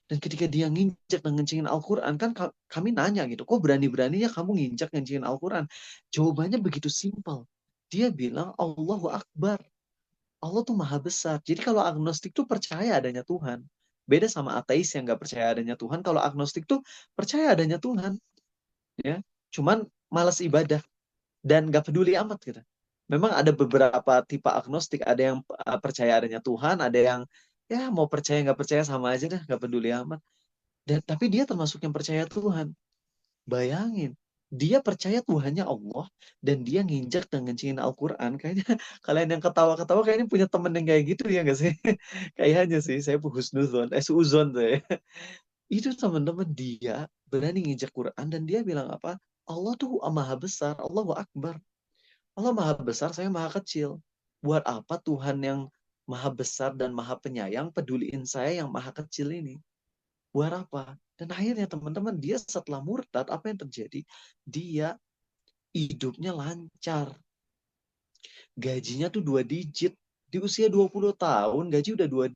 Dan ketika dia nginjak dan ngencingin Al-Quran, kan kami nanya gitu, kok berani-beraninya kamu nginjak ngencingin Al-Quran? Jawabannya begitu simpel. Dia bilang, Allahu Akbar. Allah tuh maha besar. Jadi kalau agnostik tuh percaya adanya Tuhan. Beda sama ateis yang nggak percaya adanya Tuhan. Kalau agnostik tuh percaya adanya Tuhan. Ya, cuman malas ibadah dan nggak peduli amat gitu. Memang ada beberapa tipe agnostik. Ada yang percaya adanya Tuhan. Ada yang ya mau percaya nggak percaya sama aja dah, nggak peduli amat. Tapi dia termasuk yang percaya Tuhan. Bayangin, dia percaya Tuhannya Allah dan dia nginjak dan ngencingin Al-Quran. Kayaknya kalian yang ketawa-ketawa kayaknya punya temen yang kayak gitu ya nggak sih? Kayaknya sih, saya husnuzon, suuzon saya. Itu teman-teman, dia berani nginjak Quran dan dia bilang apa? Allah tuh maha besar, Allahu Akbar. Allah maha besar, saya maha kecil. Buat apa Tuhan yang maha besar dan maha penyayang peduliin saya yang maha kecil ini? Buat apa? Dan akhirnya teman-teman, dia setelah murtad, apa yang terjadi? Dia hidupnya lancar. Gajinya tuh 2 digit. Di usia 20 tahun, gaji udah 2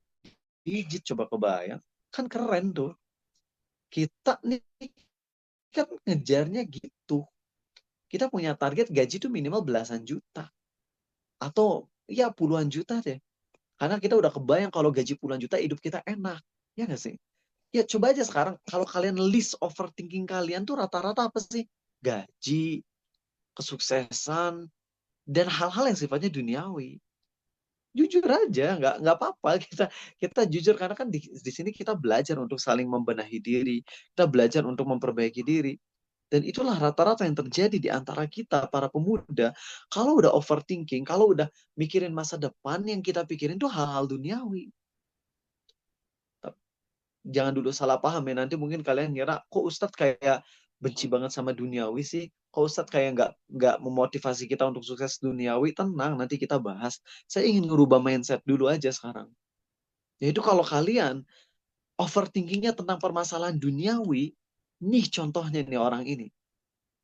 digit. Coba kebayang. Kan keren tuh. Kita nih kan ngejarnya gitu. Kita punya target gaji tuh minimal belasan juta. Atau ya puluhan juta deh. Karena kita udah kebayang kalau gaji puluhan juta, hidup kita enak. Ya nggak sih? Ya coba aja sekarang, kalau kalian list overthinking kalian tuh rata-rata apa sih? Gaji, kesuksesan, dan hal-hal yang sifatnya duniawi. Jujur aja, nggak apa-apa kita jujur, karena kan di sini kita belajar untuk saling membenahi diri, kita belajar untuk memperbaiki diri. Dan itulah rata-rata yang terjadi di antara kita, para pemuda. Kalau udah overthinking, kalau udah mikirin masa depan, yang kita pikirin tuh hal-hal duniawi. Jangan dulu salah paham ya, nanti mungkin kalian ngira, kok Ustadz kayak benci banget sama duniawi sih? Kok Ustadz kayak nggak memotivasi kita untuk sukses duniawi? Tenang, nanti kita bahas. Saya ingin ngerubah mindset dulu aja sekarang. Yaitu kalau kalian overthinkingnya tentang permasalahan duniawi, nih contohnya nih orang ini.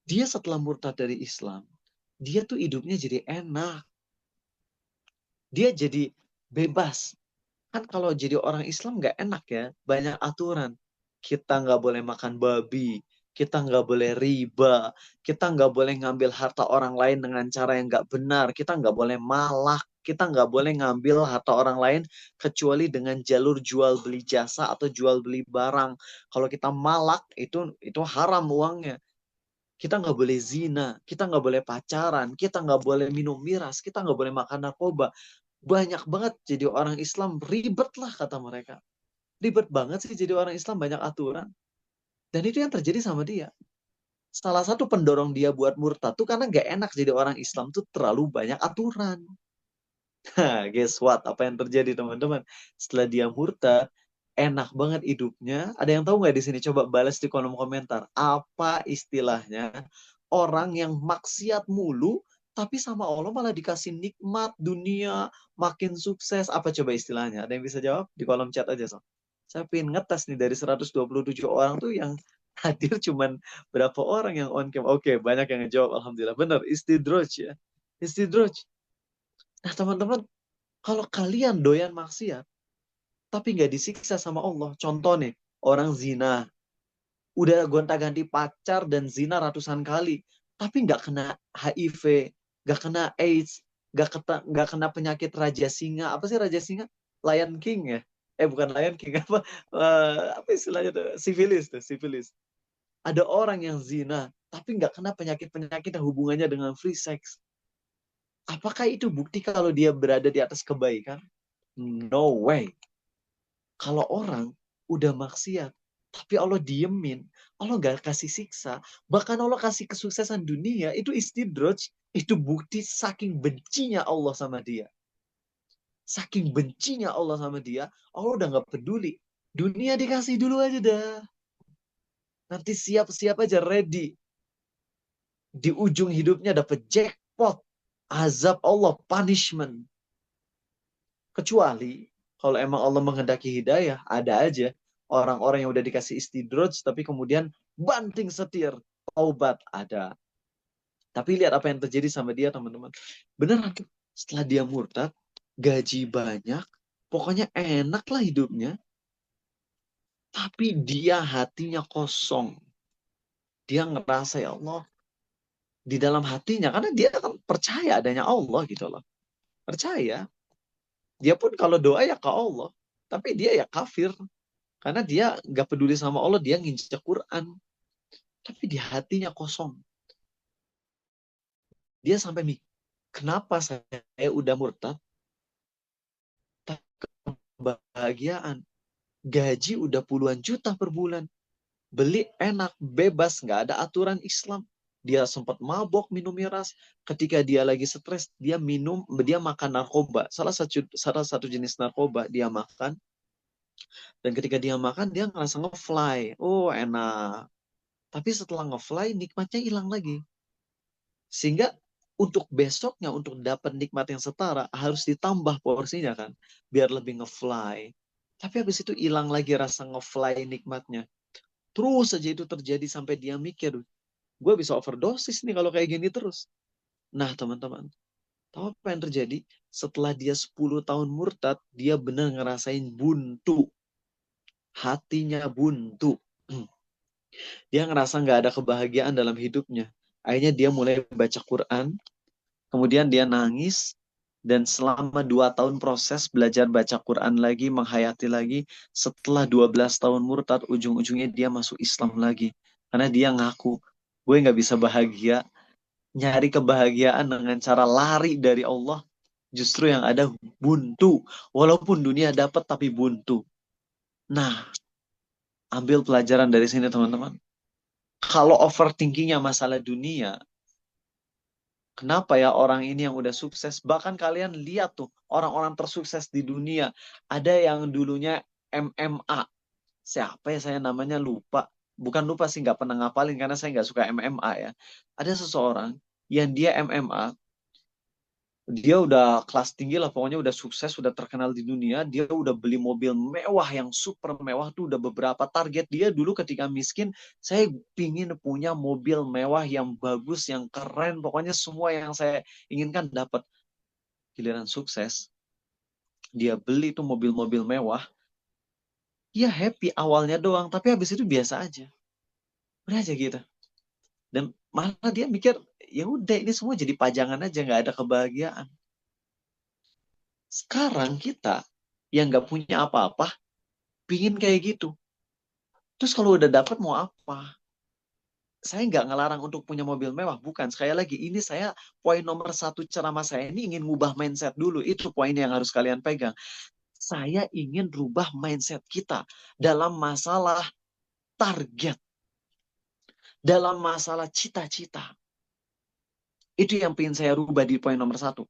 Dia setelah murtad dari Islam, dia tuh hidupnya jadi enak. Dia jadi bebas. Kan kalau jadi orang Islam nggak enak ya, banyak aturan. Kita nggak boleh makan babi, kita nggak boleh riba, kita nggak boleh ngambil harta orang lain dengan cara yang nggak benar, kita nggak boleh malak, kita nggak boleh ngambil harta orang lain kecuali dengan jalur jual beli jasa atau jual beli barang. Kalau kita malak, itu haram uangnya. Kita nggak boleh zina, kita nggak boleh pacaran, kita nggak boleh minum miras, kita nggak boleh makan narkoba. Banyak banget jadi orang Islam, ribet lah kata mereka. Ribet banget sih jadi orang Islam, banyak aturan. Dan itu yang terjadi sama dia. Salah satu pendorong dia buat murtad tuh karena nggak enak jadi orang Islam tuh terlalu banyak aturan. Nah, guess what? Apa yang terjadi teman-teman? Setelah dia murtad, enak banget hidupnya. Ada yang tahu nggak di sini? Coba balas di kolom komentar. Apa istilahnya? Orang yang maksiat mulu, tapi sama Allah malah dikasih nikmat dunia, makin sukses. Apa coba istilahnya? Ada yang bisa jawab? Di kolom chat aja, so. Saya pengen ngetes nih, dari 127 orang tuh yang hadir cuman berapa orang yang on cam. Oke, banyak yang ngejawab. Alhamdulillah. Benar, istidroj ya. Istidroj. Nah, teman-teman, kalau kalian doyan maksiat, tapi nggak disiksa sama Allah. Contoh nih, orang zina. Udah gonta-ganti pacar dan zina ratusan kali. Tapi nggak kena HIV, nggak kena AIDS, nggak kena penyakit Raja Singa. Apa sih Raja Singa? Lion King ya? Bukan Lion King. Apa istilahnya tuh? Sifilis tuh, sifilis. Ada orang yang zina, tapi nggak kena penyakit-penyakit yang hubungannya dengan free sex. Apakah itu bukti kalau dia berada di atas kebaikan? No way. Kalau orang udah maksiat, tapi Allah diemin, Allah gak kasih siksa, bahkan Allah kasih kesuksesan dunia, itu istidraj, itu bukti saking bencinya Allah sama dia. Saking bencinya Allah sama dia, Allah udah gak peduli. Dunia dikasih dulu aja dah. Nanti siap-siap aja, ready. Di ujung hidupnya dapat jackpot. Azab Allah, punishment. Kecuali kalau emang Allah menghendaki hidayah, ada aja orang-orang yang udah dikasih istidraj, tapi kemudian banting setir, taubat ada. Tapi lihat apa yang terjadi sama dia, teman-teman. Beneran tuh, setelah dia murtad, gaji banyak, pokoknya enak lah hidupnya. Tapi dia hatinya kosong. Dia ngerasa, ya Allah, di dalam hatinya, karena dia kan percaya adanya Allah gitu loh. Percaya. Dia pun kalau doa ya ke Allah. Tapi dia ya kafir. Karena dia nggak peduli sama Allah, dia nginjek Quran. Tapi di hatinya kosong. Dia sampai mikir, kenapa saya udah murtad? Tapi kebahagiaan. Gaji udah puluhan juta per bulan. Beli enak, bebas, nggak ada aturan Islam. Dia sempat mabok, minum miras. Ketika dia lagi stres, dia makan narkoba. Salah satu jenis narkoba dia makan. Dan ketika dia makan, dia ngerasa nge-fly. Oh, enak. Tapi setelah nge-fly, nikmatnya hilang lagi. Sehingga untuk besoknya, untuk dapat nikmat yang setara, harus ditambah porsinya kan. Biar lebih nge-fly. Tapi habis itu hilang lagi rasa nge-fly nikmatnya. Terus saja itu terjadi sampai dia mikir, gue bisa overdosis nih kalau kayak gini terus. Nah teman-teman, tahu apa yang terjadi? Setelah dia 10 tahun murtad, dia benar ngerasain buntu. Hatinya buntu. Dia ngerasa nggak ada kebahagiaan dalam hidupnya. Akhirnya dia mulai baca Quran, kemudian dia nangis, dan selama 2 tahun proses belajar baca Quran lagi, menghayati lagi, setelah 12 tahun murtad, ujung-ujungnya dia masuk Islam lagi. Karena dia ngaku, gue nggak bisa bahagia, nyari kebahagiaan dengan cara lari dari Allah, justru yang ada buntu. Walaupun dunia dapat, tapi buntu. Nah, ambil pelajaran dari sini teman-teman. Kalau overthinkingnya masalah dunia, kenapa ya orang ini yang udah sukses? Bahkan kalian lihat tuh, orang-orang tersukses di dunia. Ada yang dulunya MMA. Siapa ya saya namanya lupa. Bukan lupa sih, nggak pernah ngapalin karena saya nggak suka MMA ya. Ada seseorang yang dia MMA, dia udah kelas tinggi lah, pokoknya udah sukses, udah terkenal di dunia. Dia udah beli mobil mewah yang super mewah tuh udah beberapa. Target dia dulu ketika miskin, saya pingin punya mobil mewah yang bagus, yang keren. Pokoknya semua yang saya inginkan dapat. Giliran sukses, dia beli tuh mobil-mobil mewah. Dia happy awalnya doang, tapi habis itu biasa aja. Udah aja gitu. Dan malah dia mikir, ya udah ini semua jadi pajangan aja, nggak ada kebahagiaan. Sekarang kita yang nggak punya apa-apa, pingin kayak gitu. Terus kalau udah dapat mau apa? Saya nggak ngelarang untuk punya mobil mewah, bukan. Sekali lagi, ini saya poin nomor 1 ceramah saya ini ingin ngubah mindset dulu. Itu poin yang harus kalian pegang. Saya ingin rubah mindset kita dalam masalah target, dalam masalah cita-cita. Itu yang ingin saya rubah di poin nomor 1.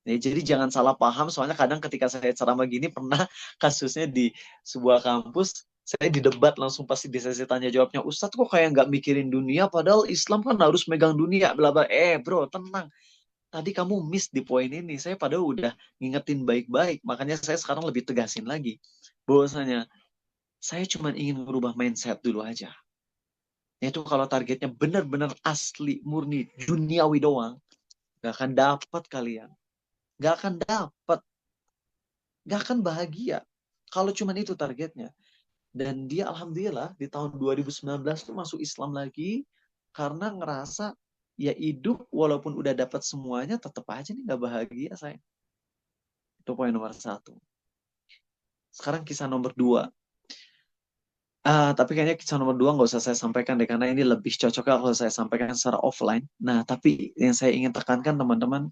Ya, jadi jangan salah paham, soalnya kadang ketika saya ceramah gini, pernah kasusnya di sebuah kampus, saya didebat langsung pasti di sesi tanya jawabnya, Ustadz kok kayak nggak mikirin dunia, padahal Islam kan harus megang dunia, bla bla. Bro, tenang. Tadi kamu miss di poin ini, saya padahal udah ngingetin baik-baik, makanya saya sekarang lebih tegasin lagi. Bahwasanya, saya cuma ingin merubah mindset dulu aja. Yaitu kalau targetnya benar-benar asli, murni, duniawi doang, nggak akan dapat kalian. Nggak akan dapat. Nggak akan bahagia. Kalau cuma itu targetnya. Dan dia alhamdulillah di tahun 2019 tuh masuk Islam lagi. Karena ngerasa ya hidup walaupun udah dapat semuanya tetap aja nih nggak bahagia saya. Itu poin nomor 1. Sekarang kisah nomor 2. Tapi kayaknya kisah nomor 2 nggak usah saya sampaikan deh. Karena ini lebih cocoknya kalau saya sampaikan secara offline. Nah, tapi yang saya ingin tekankan teman-teman.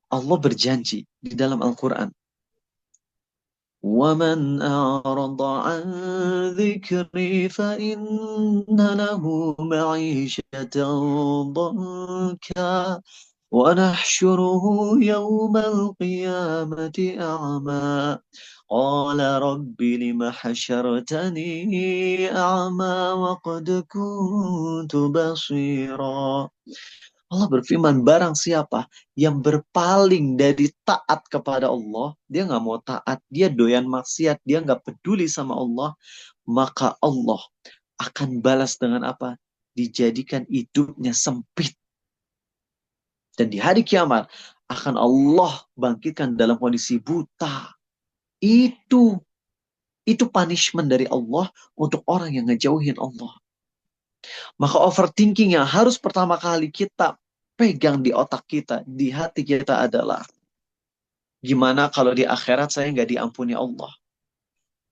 Allah berjanji di dalam Al-Quran. وَمَنْ أَعْرَضَ عَنْ ذِكْرِي فَإِنَّ لَهُ مَعِيشَةً ضَنكًا وَنَحْشُرُهُ يَوْمَ الْقِيَامَةِ أَعْمَى قَالَ رَبِّ لِمَ حَشَرْتَنِي أَعْمَى وَقَدْ كُنْتُ بَصِيرًا. Allah berfirman, barang siapa yang berpaling dari taat kepada Allah, dia nggak mau taat, dia doyan maksiat, dia nggak peduli sama Allah, maka Allah akan balas dengan apa? Dijadikan hidupnya sempit. Dan di hari kiamat akan Allah bangkitkan dalam kondisi buta. Itu punishment dari Allah untuk orang yang ngejauhin Allah. Maka overthinking yang harus pertama kali kita pegang di otak kita, di hati kita adalah, gimana kalau di akhirat saya nggak diampuni Allah?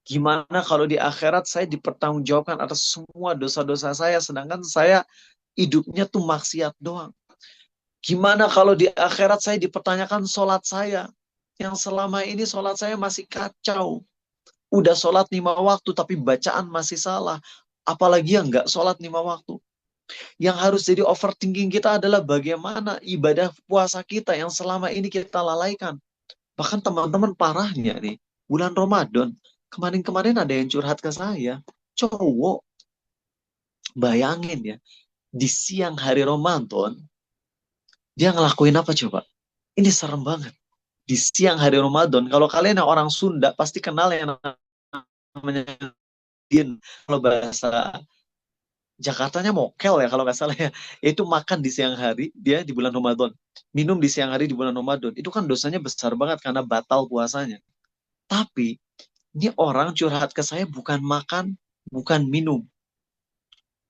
Gimana kalau di akhirat saya dipertanggungjawabkan atas semua dosa-dosa saya, sedangkan saya hidupnya tuh maksiat doang? Gimana kalau di akhirat saya dipertanyakan sholat saya, yang selama ini sholat saya masih kacau. Udah sholat 5 waktu tapi bacaan masih salah. Apalagi yang nggak sholat 5 waktu. Yang harus jadi overthinking kita adalah bagaimana ibadah puasa kita yang selama ini kita lalaikan. Bahkan teman-teman parahnya nih, bulan Ramadan, kemarin-kemarin ada yang curhat ke saya, cowok, bayangin ya, di siang hari Ramadan, dia ngelakuin apa coba? Ini serem banget. Di siang hari Ramadan, kalau kalian yang orang Sunda, pasti kenal yang namanya din. Kalau bahasa Jakartanya mokel ya kalau nggak salah ya. Itu makan di siang hari, dia di bulan Ramadan. Minum di siang hari di bulan Ramadan. Itu kan dosanya besar banget karena batal puasanya. Tapi, ini orang curhat ke saya bukan makan, bukan minum.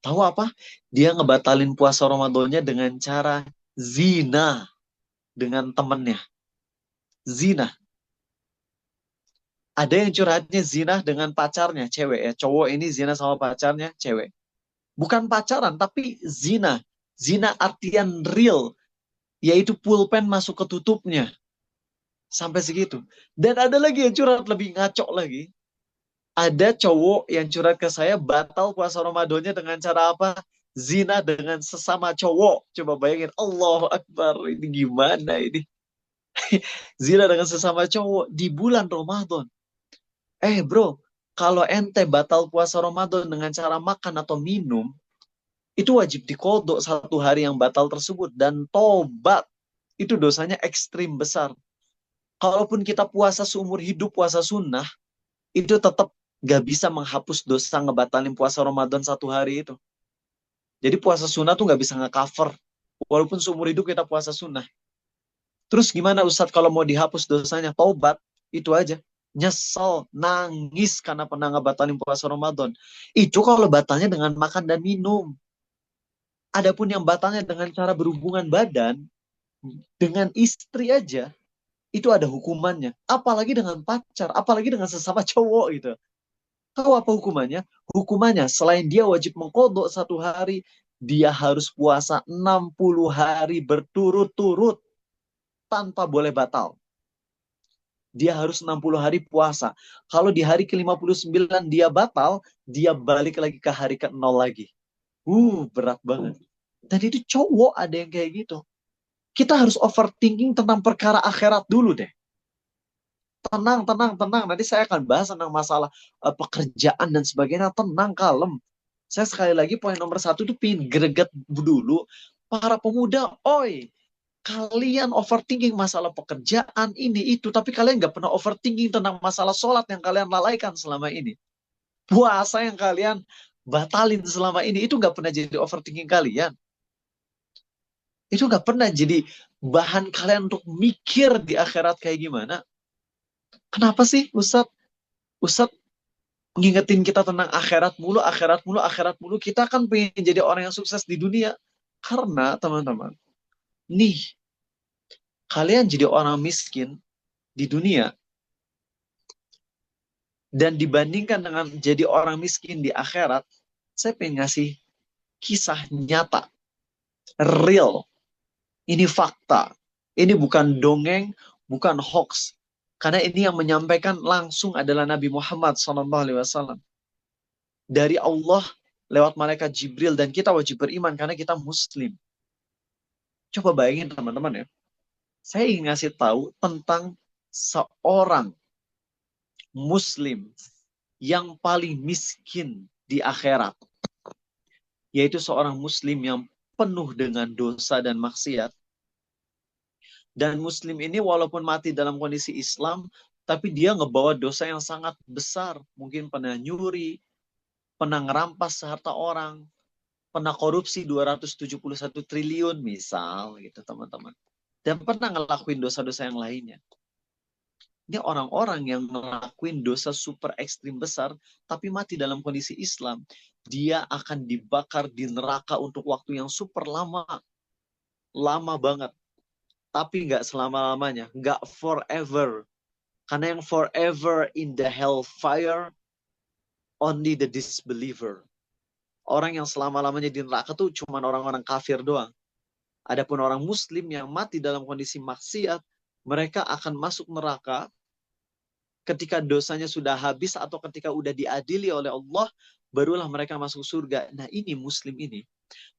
Tahu apa? Dia ngebatalin puasa Ramadannya dengan cara zina dengan temennya. Zina. Ada yang curhatnya zina dengan pacarnya, cewek ya. Cowok ini zina sama pacarnya, cewek. Bukan pacaran, tapi zina. Zina artian real, yaitu pulpen masuk ke tutupnya. Sampai segitu. Dan ada lagi yang curhat lebih ngaco lagi. Ada cowok yang curhat ke saya batal puasa Ramadannya dengan cara apa? Zina dengan sesama cowok. Coba bayangin, Allahu Akbar, ini gimana ini? Zina dengan sesama cowok di bulan Ramadan. Bro, kalau ente batal puasa Ramadan dengan cara makan atau minum, itu wajib dikodok 1 hari yang batal tersebut. Dan tobat, itu dosanya ekstrim besar. Kalaupun kita puasa seumur hidup, puasa sunnah, itu tetap gak bisa menghapus dosa ngebatalin puasa Ramadan 1 hari itu. Jadi puasa sunnah tuh gak bisa nge-cover. Walaupun seumur hidup kita puasa sunnah. Terus gimana Ustadz kalau mau dihapus dosanya? Tobat, itu aja. Nyesel, nangis karena pernah ngebatalin puasa Ramadan. Itu kalau batalnya dengan makan dan minum. Adapun yang batalnya dengan cara berhubungan badan, dengan istri aja, itu ada hukumannya. Apalagi dengan pacar, apalagi dengan sesama cowok gitu. Tahu apa hukumannya? Hukumannya selain dia wajib mengkodok 1 hari, dia harus puasa 60 hari berturut-turut tanpa boleh batal. Dia harus 60 hari puasa. Kalau di hari ke-59 dia batal, dia balik lagi ke hari ke-0 lagi. Berat banget. Dan itu cowok ada yang kayak gitu. Kita harus overthinking tentang perkara akhirat dulu deh. Tenang. Nanti saya akan bahas tentang masalah pekerjaan dan sebagainya. Tenang, kalem. Saya sekali lagi poin nomor 1 tuh pingin greget dulu. Para pemuda, kalian overthinking masalah pekerjaan ini itu, tapi kalian nggak pernah overthinking tentang masalah sholat yang kalian lalaikan selama ini. Puasa yang kalian batalin selama ini, itu nggak pernah jadi overthinking kalian. Itu nggak pernah jadi bahan kalian untuk mikir di akhirat kayak gimana. Kenapa sih Ustadz ngingetin kita tentang akhirat mulu. Kita kan pengen jadi orang yang sukses di dunia. Karena teman-teman, nih, kalian jadi orang miskin di dunia, dan dibandingkan dengan jadi orang miskin di akhirat, saya pengen ngasih kisah nyata, real. Ini fakta. Ini bukan dongeng, bukan hoax. Karena ini yang menyampaikan langsung adalah Nabi Muhammad SAW. Dari Allah lewat malaikat Jibril, dan kita wajib beriman karena kita muslim. Coba bayangin teman-teman ya. Saya ingin ngasih tahu tentang seorang muslim yang paling miskin di akhirat. Yaitu seorang muslim yang penuh dengan dosa dan maksiat. Dan muslim ini walaupun mati dalam kondisi Islam, tapi dia ngebawa dosa yang sangat besar. Mungkin pernah nyuri, pernah ngerampas harta orang, pernah korupsi 271 triliun misal gitu teman-teman. Dan pernah ngelakuin dosa-dosa yang lainnya. Ini orang-orang yang ngelakuin dosa super ekstrim besar, tapi mati dalam kondisi Islam. Dia akan dibakar di neraka untuk waktu yang super lama. Lama banget. Tapi nggak selama-lamanya. Nggak forever. Karena yang forever in the hellfire, only the disbeliever. Orang yang selama-lamanya di neraka tuh cuma orang-orang kafir doang. Adapun orang muslim yang mati dalam kondisi maksiat, mereka akan masuk neraka ketika dosanya sudah habis atau ketika udah diadili oleh Allah, barulah mereka masuk surga. Nah ini muslim ini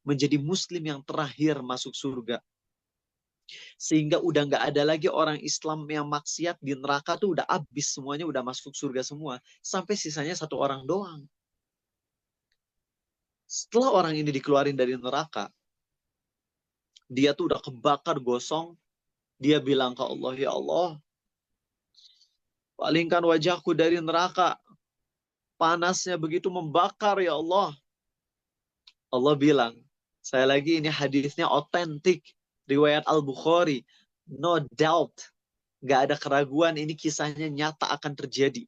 menjadi muslim yang terakhir masuk surga. Sehingga udah nggak ada lagi orang Islam yang maksiat di neraka tuh udah habis semuanya, udah masuk surga semua. Sampai sisanya satu orang doang. Setelah orang ini dikeluarin dari neraka, dia tuh udah kebakar gosong. Dia bilang ke Allah, ya Allah, palingkan wajahku dari neraka. Panasnya begitu membakar ya Allah. Allah bilang, saya lagi ini hadisnya otentik. Riwayat Al-Bukhari. No doubt. Gak ada keraguan ini kisahnya nyata akan terjadi.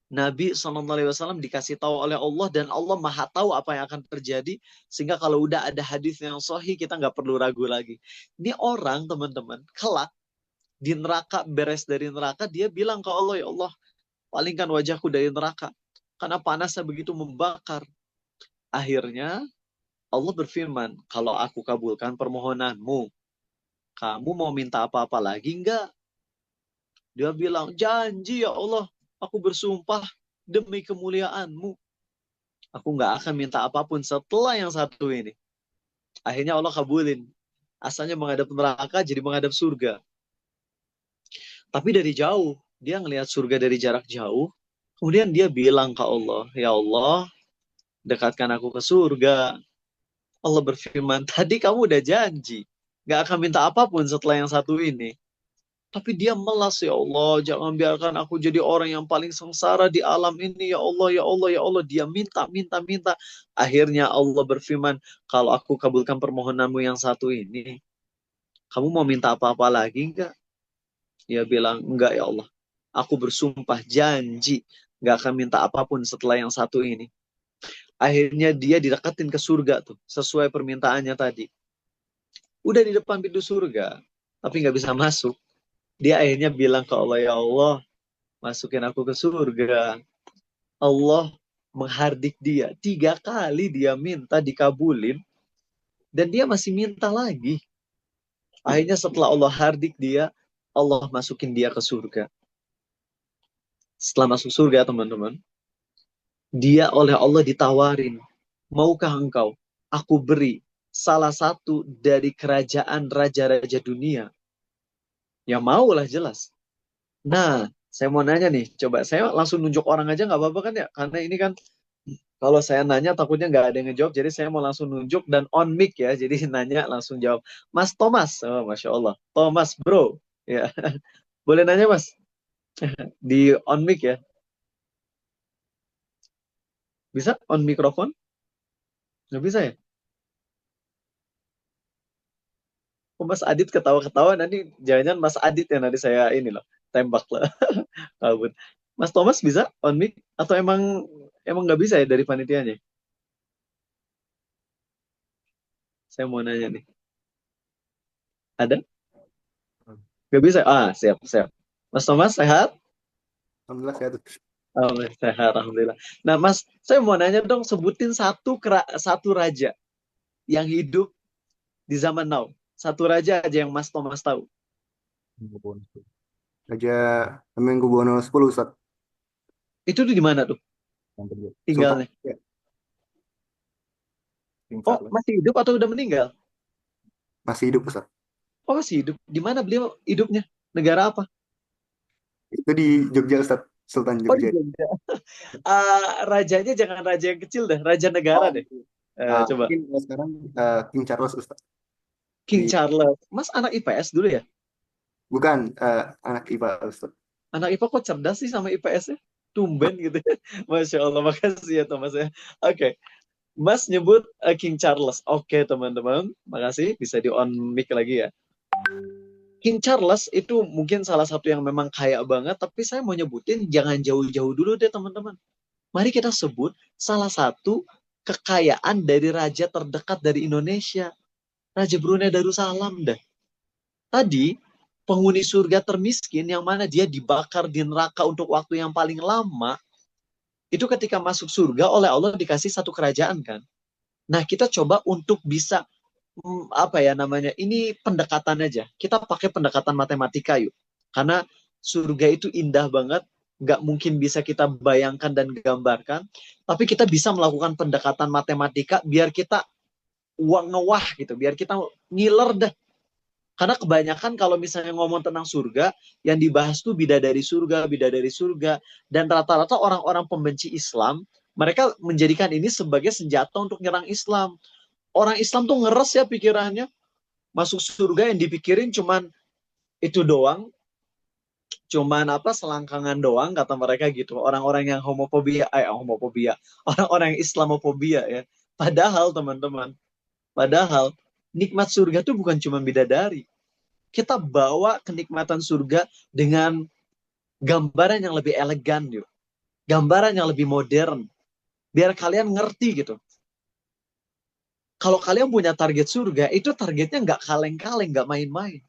Nabi SAW dikasih tahu oleh Allah dan Allah maha tahu apa yang akan terjadi. Sehingga kalau udah ada hadis yang sahih kita gak perlu ragu lagi. Ini orang teman-teman kelak di neraka, beres dari neraka, dia bilang ke Allah, ya Allah, palingkan wajahku dari neraka. Karena panasnya begitu membakar. Akhirnya Allah berfirman, kalau aku kabulkan permohonanmu, kamu mau minta apa-apa lagi enggak? Dia bilang, janji ya Allah, aku bersumpah demi kemuliaanmu. Aku nggak akan minta apapun setelah yang satu ini. Akhirnya Allah kabulin. Asalnya menghadap neraka jadi menghadap surga. Tapi dari jauh, dia ngelihat surga dari jarak jauh. Kemudian dia bilang ke Allah, ya Allah, dekatkan aku ke surga. Allah berfirman, tadi kamu udah janji. Nggak akan minta apapun setelah yang satu ini. Tapi dia melas, ya Allah, jangan biarkan aku jadi orang yang paling sengsara di alam ini, ya Allah, ya Allah, ya Allah. Dia minta. Akhirnya Allah berfirman, kalau aku kabulkan permohonanmu yang satu ini, kamu mau minta apa-apa lagi enggak? Dia bilang, enggak ya Allah. Aku bersumpah, janji, enggak akan minta apapun setelah yang satu ini. Akhirnya dia didekatin ke surga tuh, sesuai permintaannya tadi. Udah di depan pintu surga, tapi nggak bisa masuk. Dia akhirnya bilang ke Allah, ya Allah, masukin aku ke surga. Allah menghardik dia. 3 kali dia minta dikabulin. Dan dia masih minta lagi. Akhirnya setelah Allah hardik dia, Allah masukin dia ke surga. Setelah masuk surga, teman-teman, dia oleh Allah ditawarin, maukah engkau aku beri salah satu dari kerajaan raja-raja dunia? Ya maulah jelas. Nah, saya mau nanya nih, coba saya langsung nunjuk orang aja nggak apa-apa kan ya? Karena ini kan kalau saya nanya takutnya nggak ada yang ngejawab, jadi saya mau langsung nunjuk dan on mic ya. Jadi nanya langsung jawab. Mas Thomas, oh, Masya Allah. Thomas bro, ya boleh nanya Mas? Di on mic ya? Bisa on mikrofon? Nggak bisa ya? Oh, Mas Adit ketawa-ketawa, nanti jangan-jangan Mas Adit ya nanti saya ini loh, tembak lah. Kabut. Mas Thomas bisa on mic? Atau emang nggak bisa ya dari panitianya? Saya mau nanya nih. Ada? Nggak bisa? Ah, siap. Mas Thomas sehat? Alhamdulillah sehat. Alhamdulillah, sehat, alhamdulillah. Nah, Mas, saya mau nanya dong, sebutin satu raja yang hidup di zaman now. Satu raja aja yang Mas Thomas tahu. Raja Hamengkubuwono 10, Ustaz. Itu di mana tuh? Tinggalnya. Ya. Oh, masih hidup atau udah meninggal? Masih hidup, Ustaz. Oh, masih hidup. Di mana beliau hidupnya? Negara apa? Itu di Jogja, Ustaz. Sultan Oh, di Jogja. Jogja. Rajanya jangan raja yang kecil deh, raja negara deh. Coba. Mungkin sekarang King Charles, Ustaz. King Charles. Mas anak IPS dulu ya? Bukan anak IPA, Ustaz. Anak IPA kok cerdas sih sama IPS-nya? tumben gitu. Masya Allah, makasih ya Thomas ya. Oke, Mas nyebut King Charles. Oke teman-teman, makasih. Bisa di on mic lagi ya. King Charles itu mungkin salah satu yang memang kaya banget, tapi saya mau nyebutin jangan jauh-jauh dulu deh teman-teman. Mari kita sebut salah satu kekayaan dari raja terdekat dari Indonesia. Raja Brunei Darussalam dah. Tadi, penghuni surga termiskin yang mana dia dibakar di neraka untuk waktu yang paling lama, itu ketika masuk surga oleh Allah dikasih satu kerajaan kan. Nah, kita coba untuk bisa apa ya namanya, ini pendekatan aja. Kita pakai pendekatan matematika yuk. Karena surga itu indah banget, nggak mungkin bisa kita bayangkan dan gambarkan, tapi kita bisa melakukan pendekatan matematika biar kita ngewah gitu, biar kita ngiler dah. Karena kebanyakan kalau misalnya ngomong tentang surga, yang dibahas tuh bidadari surga, dan rata-rata orang-orang pembenci Islam, mereka menjadikan ini sebagai senjata untuk nyerang Islam. Orang Islam tuh ngeres ya pikirannya. Masuk surga yang dipikirin cuman itu doang. Cuman selangkangan doang kata mereka gitu. Orang-orang yang homofobia. Orang-orang yang Islamofobia ya. Padahal teman-teman. Nikmat surga tuh bukan cuma bidadari. Kita bawa kenikmatan surga dengan gambaran yang lebih elegan yuk. Gambaran yang lebih modern. Biar kalian ngerti gitu. Kalau kalian punya target surga, itu targetnya nggak kaleng-kaleng, nggak main-main.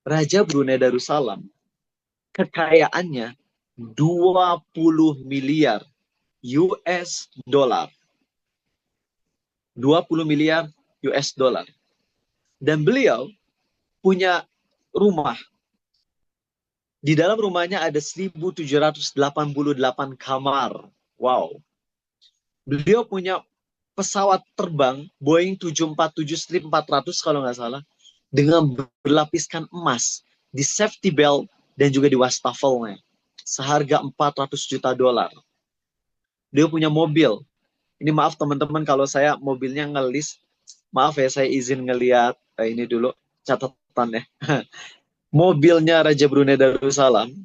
Raja Brunei Darussalam, kekayaannya 20 miliar US dollar. 20 miliar US dollar. Dan beliau punya rumah. Di dalam rumahnya ada 1.788 kamar. Wow. Beliau punya pesawat terbang Boeing 747-400 kalau nggak salah, dengan berlapiskan emas di safety belt dan juga di wastafelnya, seharga 400 juta dolar. Dia punya mobil. Ini maaf teman-teman kalau saya mobilnya ngelis. Maaf ya, saya izin ngelihat ini dulu catatannya. Mobilnya Raja Brunei Darussalam.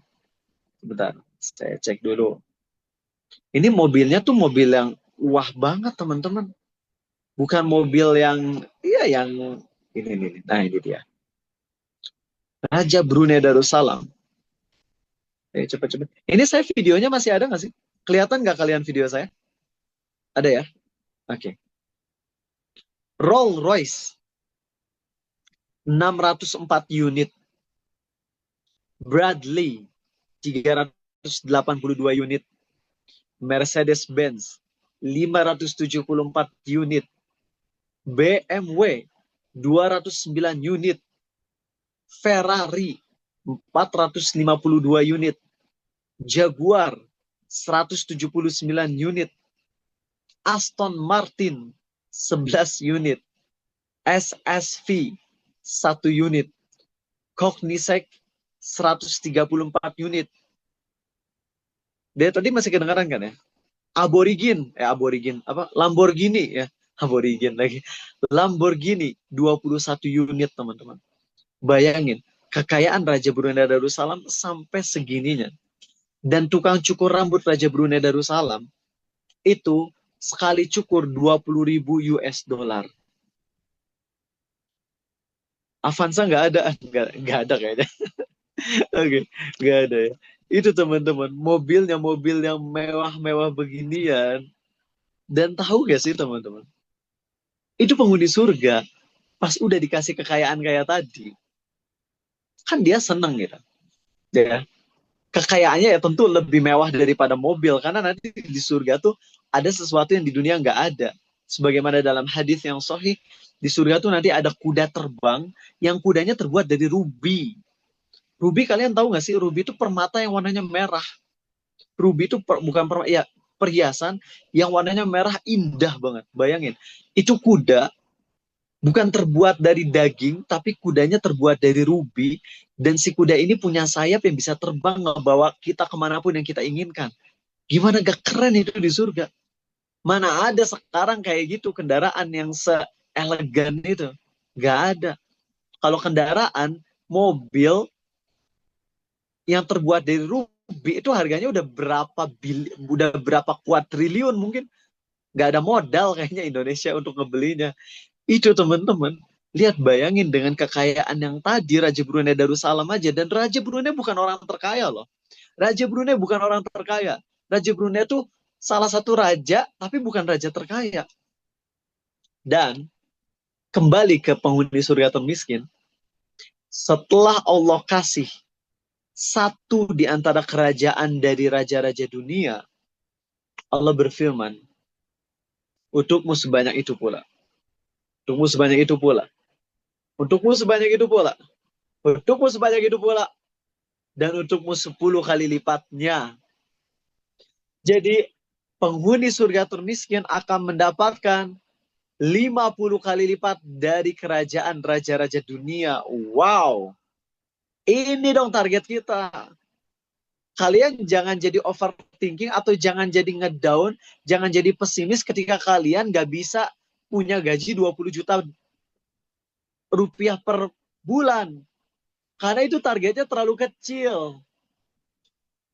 Bentar, saya cek dulu. Ini mobilnya tuh mobil yang wah banget teman-teman. Bukan mobil yang yang ini. Nah, ini dia. Raja Brunei Darussalam. Cepet. Ini saya videonya masih ada nggak sih? Kelihatan nggak kalian video saya? Ada ya? Oke. Rolls Royce 604 unit. Bradley 382 unit. Mercedes-Benz 574 unit. BMW 209 unit. Ferrari 452 unit. Jaguar 179 unit. Aston Martin 11 unit. SSV 1 unit. Koenigsegg 134 unit. Dia tadi masih kedengaran kan ya? Lamborghini ya. Lamborghini 21 unit teman-teman. Bayangin, kekayaan Raja Brunei Darussalam sampai segininya. Dan tukang cukur rambut Raja Brunei Darussalam itu sekali cukur 20.000 US dollar. Avanza nggak ada kayaknya. Oke, nggak ada ya. Itu teman-teman, mobilnya mobil yang mewah-mewah beginian. Dan tahu gak sih teman-teman? Itu penghuni surga, pas udah dikasih kekayaan kayak tadi, kan dia seneng gitu. Ya. Kekayaannya ya tentu lebih mewah daripada mobil, karena nanti di surga tuh ada sesuatu yang di dunia nggak ada. Sebagaimana dalam hadis yang sahih, di surga tuh nanti ada kuda terbang, yang kudanya terbuat dari rubi. Rubi kalian tahu nggak sih? Rubi itu permata yang warnanya merah. Rubi itu bukan perhiasan yang warnanya merah indah banget. Bayangin, itu kuda bukan terbuat dari daging, tapi kudanya terbuat dari rubi. Dan si kuda ini punya sayap yang bisa terbang ngebawa kita kemanapun yang kita inginkan. Gimana gak keren itu di surga? Mana ada sekarang kayak gitu kendaraan yang seelegan itu? Gak ada. Kalau kendaraan, mobil yang terbuat dari rubi itu harganya udah berapa kuadriliun mungkin. Nggak ada modal kayaknya Indonesia untuk ngebelinya. Itu teman-teman, lihat bayangin dengan kekayaan yang tadi Raja Brunei Darussalam aja. Dan Raja Brunei bukan orang terkaya loh. Raja Brunei bukan orang terkaya. Raja Brunei itu salah satu raja, tapi bukan raja terkaya. Dan kembali ke penghuni surga termiskin, setelah Allah kasih satu di antara kerajaan dari raja-raja dunia, Allah berfirman, untukmu sebanyak itu pula. Untukmu sebanyak itu pula. Untukmu sebanyak itu pula. Untukmu sebanyak itu pula. Dan untukmu 10 kali lipatnya. Jadi penghuni surga termiskin akan mendapatkan 50 kali lipat dari kerajaan raja-raja dunia. Wow. Ini dong target kita. Kalian jangan jadi overthinking atau jangan jadi ngedown, jangan jadi pesimis ketika kalian gak bisa punya gaji 20 juta rupiah per bulan. Karena itu targetnya terlalu kecil.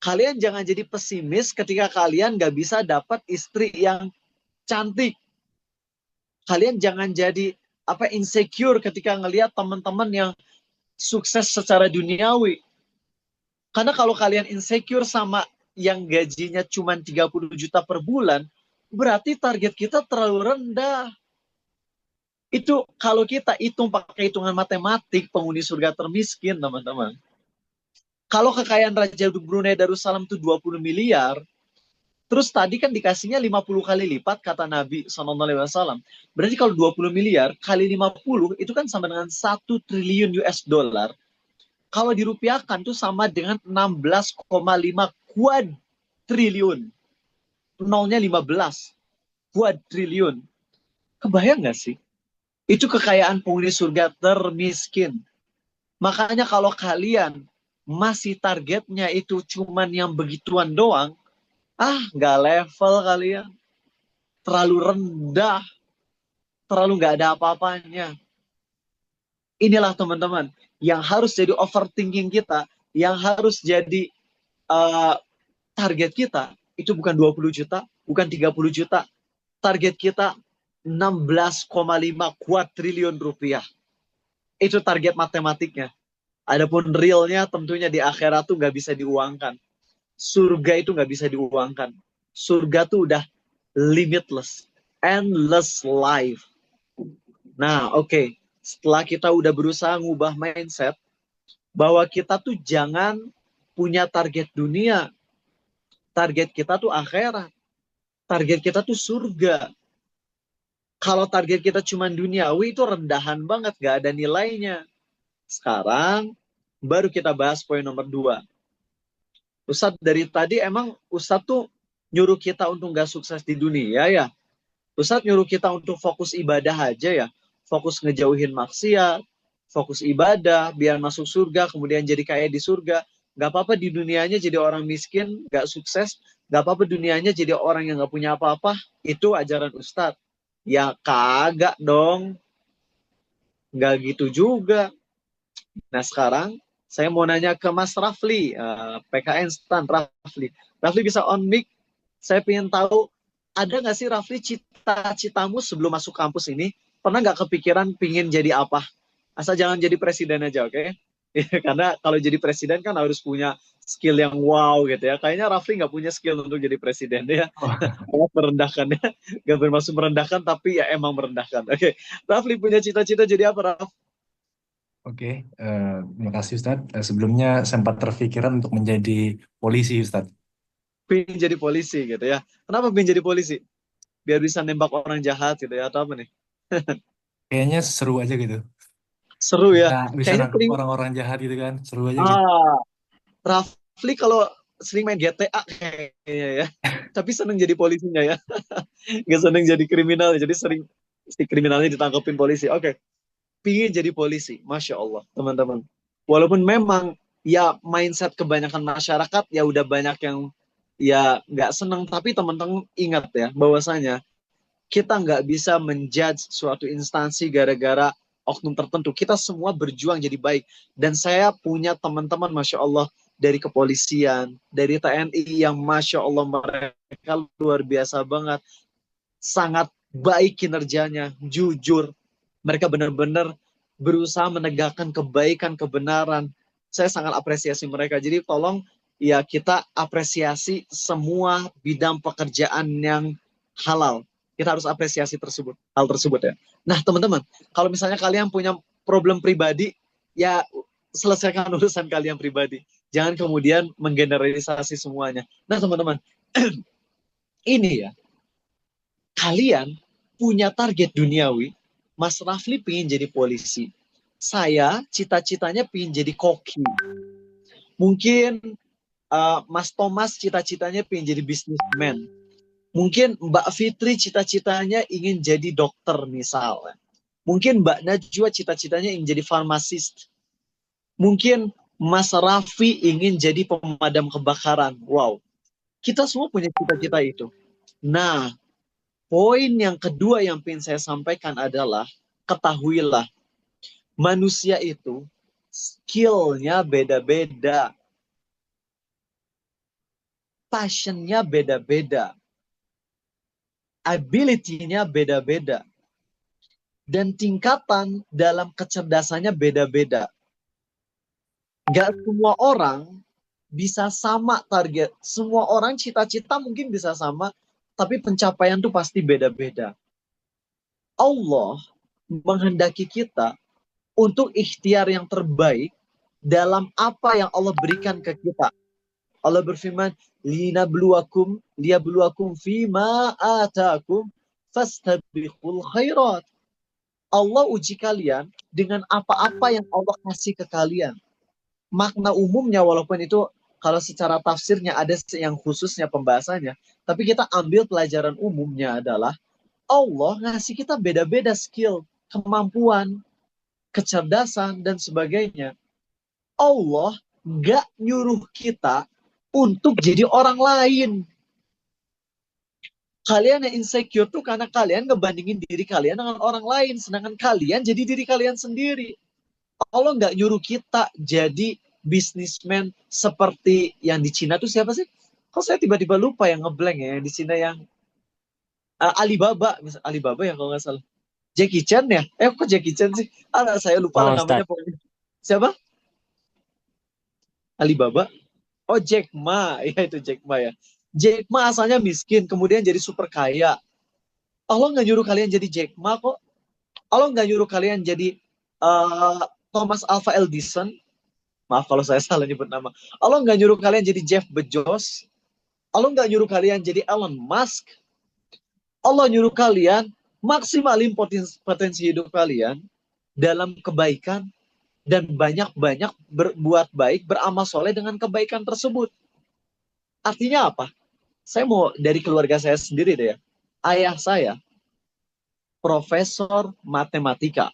Kalian jangan jadi pesimis ketika kalian gak bisa dapat istri yang cantik. Kalian jangan jadi insecure ketika ngelihat teman-teman yang sukses secara duniawi. Karena kalau kalian insecure sama yang gajinya cuma 30 juta per bulan, berarti target kita terlalu rendah. Itu kalau kita hitung pakai hitungan matematik penghuni surga termiskin, teman-teman. Kalau kekayaan Raja Brunei Darussalam itu 20 miliar, terus tadi kan dikasihnya 50 kali lipat kata Nabi SAW. Berarti kalau 20 miliar kali 50 itu kan sama dengan 1 triliun US dollar. Kalau dirupiahkan tuh sama dengan 16,5 kuadriliun. Nolnya 15. Kuadriliun. Kebayang nggak sih? Itu kekayaan penghuni surga termiskin. Makanya kalau kalian masih targetnya itu cuman yang begituan doang, nggak level kalian. Terlalu rendah. Terlalu nggak ada apa-apanya. Inilah teman-teman yang harus jadi overthinking kita, yang harus jadi target kita, itu bukan 20 juta, bukan 30 juta. Target kita 16,5 kuadriliun rupiah. Itu target matematiknya. Adapun realnya tentunya di akhirat tuh nggak bisa diuangkan. Surga itu nggak bisa diuangkan. Surga tuh udah limitless, endless life. Nah, oke. Setelah kita udah berusaha ngubah mindset, bahwa kita tuh jangan punya target dunia. Target kita tuh akhirat. Target kita tuh surga. Kalau target kita cuma duniawi, itu rendahan banget, gak ada nilainya. Sekarang, baru kita bahas poin nomor 2. Ustadz, dari tadi emang Ustadz tuh nyuruh kita untuk gak sukses di dunia ya? Ustadz nyuruh kita untuk fokus ibadah aja ya? Fokus ngejauhin maksiat, fokus ibadah, biar masuk surga, kemudian jadi kaya di surga. Gak apa-apa di dunianya jadi orang miskin, gak sukses. Gak apa-apa dunianya jadi orang yang gak punya apa-apa. Itu ajaran Ustadz. Ya kagak dong. Gak gitu juga. Nah sekarang, saya mau nanya ke Mas Rafli, PKN Stan Rafli. Rafli bisa on mic. Saya pengen tahu, ada gak sih Rafli cita-citamu sebelum masuk kampus ini? Pernah nggak kepikiran pingin jadi apa? Asal jangan jadi presiden aja, oke? Karena kalau jadi presiden kan harus punya skill yang wow gitu ya. Kayaknya Rafli nggak punya skill untuk jadi presiden ya. Merendahkan ya. Nggak bermaksud merendahkan, tapi ya emang merendahkan. Oke, Rafli punya cita-cita jadi apa, Raf? Oke, terima kasih Ustadz. Sebelumnya sempat terpikiran untuk menjadi polisi Ustadz. Pingin jadi polisi gitu ya. Kenapa pingin jadi polisi? Biar bisa nembak orang jahat gitu ya, atau apa nih? Kayaknya seru aja gitu. Seru ya. Bisa nangkep orang-orang jahat gitu kan. Seru aja gitu. Rafli kalau sering main GTA kayaknya ya. Tapi seneng jadi polisinya ya. Gak seneng jadi kriminal. Jadi sering si kriminalnya ditangkapin polisi. Oke. Pingin jadi polisi. Masya Allah teman-teman. Walaupun memang ya mindset kebanyakan masyarakat ya udah banyak yang ya gak seneng. Tapi teman-teman ingat ya bahwasanya kita nggak bisa menjudge suatu instansi gara-gara oknum tertentu. Kita semua berjuang jadi baik. Dan saya punya teman-teman, Masya Allah, dari kepolisian, dari TNI yang Masya Allah mereka luar biasa banget. Sangat baik kinerjanya, jujur. Mereka benar-benar berusaha menegakkan kebaikan, kebenaran. Saya sangat apresiasi mereka. Jadi tolong ya kita apresiasi semua bidang pekerjaan yang halal. Kita harus apresiasi hal tersebut ya. Nah teman-teman, kalau misalnya kalian punya problem pribadi, ya selesaikan urusan kalian pribadi. Jangan kemudian menggeneralisasi semuanya. Nah teman-teman, ini ya, kalian punya target duniawi. Mas Rafli pengen jadi polisi. Saya cita-citanya pengen jadi koki. Mungkin Mas Thomas cita-citanya pengen jadi businessman. Mungkin Mbak Fitri cita-citanya ingin jadi dokter misalnya. Mungkin Mbak Najwa cita-citanya ingin jadi farmasis. Mungkin Mas Raffi ingin jadi pemadam kebakaran. Wow, kita semua punya cita-cita itu. Nah, poin yang kedua yang ingin saya sampaikan adalah, ketahuilah, manusia itu skill-nya beda-beda. Passion-nya beda-beda. Ability-nya beda-beda. Dan tingkatan dalam kecerdasannya beda-beda. Gak semua orang bisa sama target. Semua orang cita-cita mungkin bisa sama, tapi pencapaian tuh pasti beda-beda. Allah menghendaki kita untuk ikhtiar yang terbaik dalam apa yang Allah berikan ke kita. Allah berfirman, liyabluwakum fima atakum fastabiqul khairat. Allah uji kalian dengan apa-apa yang Allah kasih ke kalian. Makna umumnya, walaupun itu kalau secara tafsirnya ada yang khususnya pembahasannya, tapi kita ambil pelajaran umumnya adalah Allah ngasih kita beda-beda skill, kemampuan, kecerdasan, dan sebagainya. Allah gak nyuruh kita untuk jadi orang lain. Kalian yang insecure tuh karena kalian ngebandingin diri kalian dengan orang lain, sedangkan kalian jadi diri kalian sendiri. Allah nggak nyuruh kita jadi bisnismen seperti yang di Cina tuh siapa sih? Kok saya tiba-tiba lupa yang ngeblank ya, di Cina yang Alibaba, Alibaba ya kalau nggak salah. Jackie Chan ya? Kok Jackie Chan sih? Saya lupa lah namanya pokoknya. Siapa? Alibaba? Oh, Jack Ma. Ya itu Jack Ma ya. Jack Ma asalnya miskin, kemudian jadi super kaya. Allah nggak nyuruh kalian jadi Jack Ma kok. Allah nggak nyuruh kalian jadi Thomas Alva Edison. Maaf kalau saya salah nyebut nama. Allah nggak nyuruh kalian jadi Jeff Bezos. Allah nggak nyuruh kalian jadi Elon Musk. Allah nyuruh kalian maksimalin potensi hidup kalian dalam kebaikan dan banyak-banyak berbuat baik, beramal soleh dengan kebaikan tersebut. Artinya apa? Saya mau dari keluarga saya sendiri deh ya. Ayah saya profesor matematika.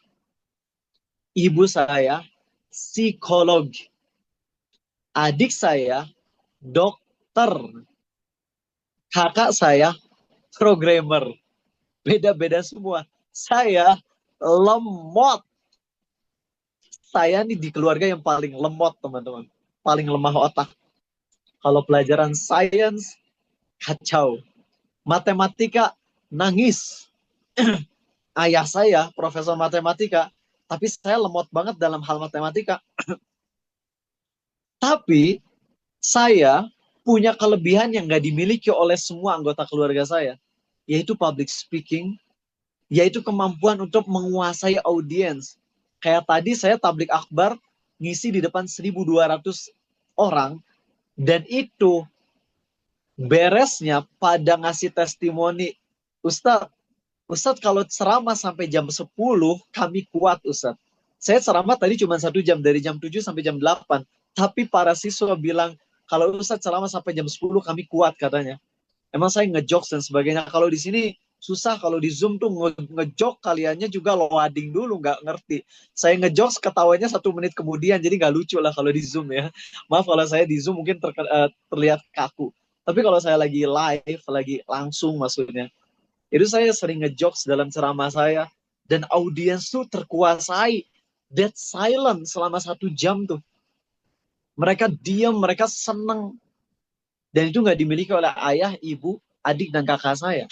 Ibu saya psikolog. Adik saya dokter. Kakak saya programmer. Beda-beda semua. Saya lemot. Saya nih di keluarga yang paling lemot, teman-teman. Paling lemah otak. Kalau pelajaran sains, kacau. Matematika, nangis. Ayah saya profesor matematika, tapi saya lemot banget dalam hal matematika. Tapi saya punya kelebihan yang gak dimiliki oleh semua anggota keluarga saya, yaitu public speaking, yaitu kemampuan untuk menguasai audiens. Kayak tadi saya tablik akbar ngisi di depan 1.200 orang, dan itu beresnya pada ngasih testimoni, Ustadz kalau ceramah sampai jam 10 kami kuat Ustadz. Saya ceramah tadi cuma 1 jam, dari jam 7 sampai jam 8. Tapi para siswa bilang, kalau Ustadz ceramah sampai jam 10 kami kuat katanya. Emang saya ngejokes dan sebagainya. Kalau di sini susah, kalau di Zoom tuh ngejok kaliannya juga loading dulu, nggak ngerti. Saya ngejokes ketawanya 1 menit kemudian, jadi nggak lucu lah kalau di Zoom ya. Maaf kalau saya di Zoom mungkin terlihat kaku. Tapi kalau saya lagi live, lagi langsung maksudnya, itu saya sering ngejokes dalam ceramah saya, dan audiens tuh terkuasai, dead silent selama 1 jam tuh. Mereka diam, mereka senang. Dan itu nggak dimiliki oleh ayah, ibu, adik, dan kakak saya.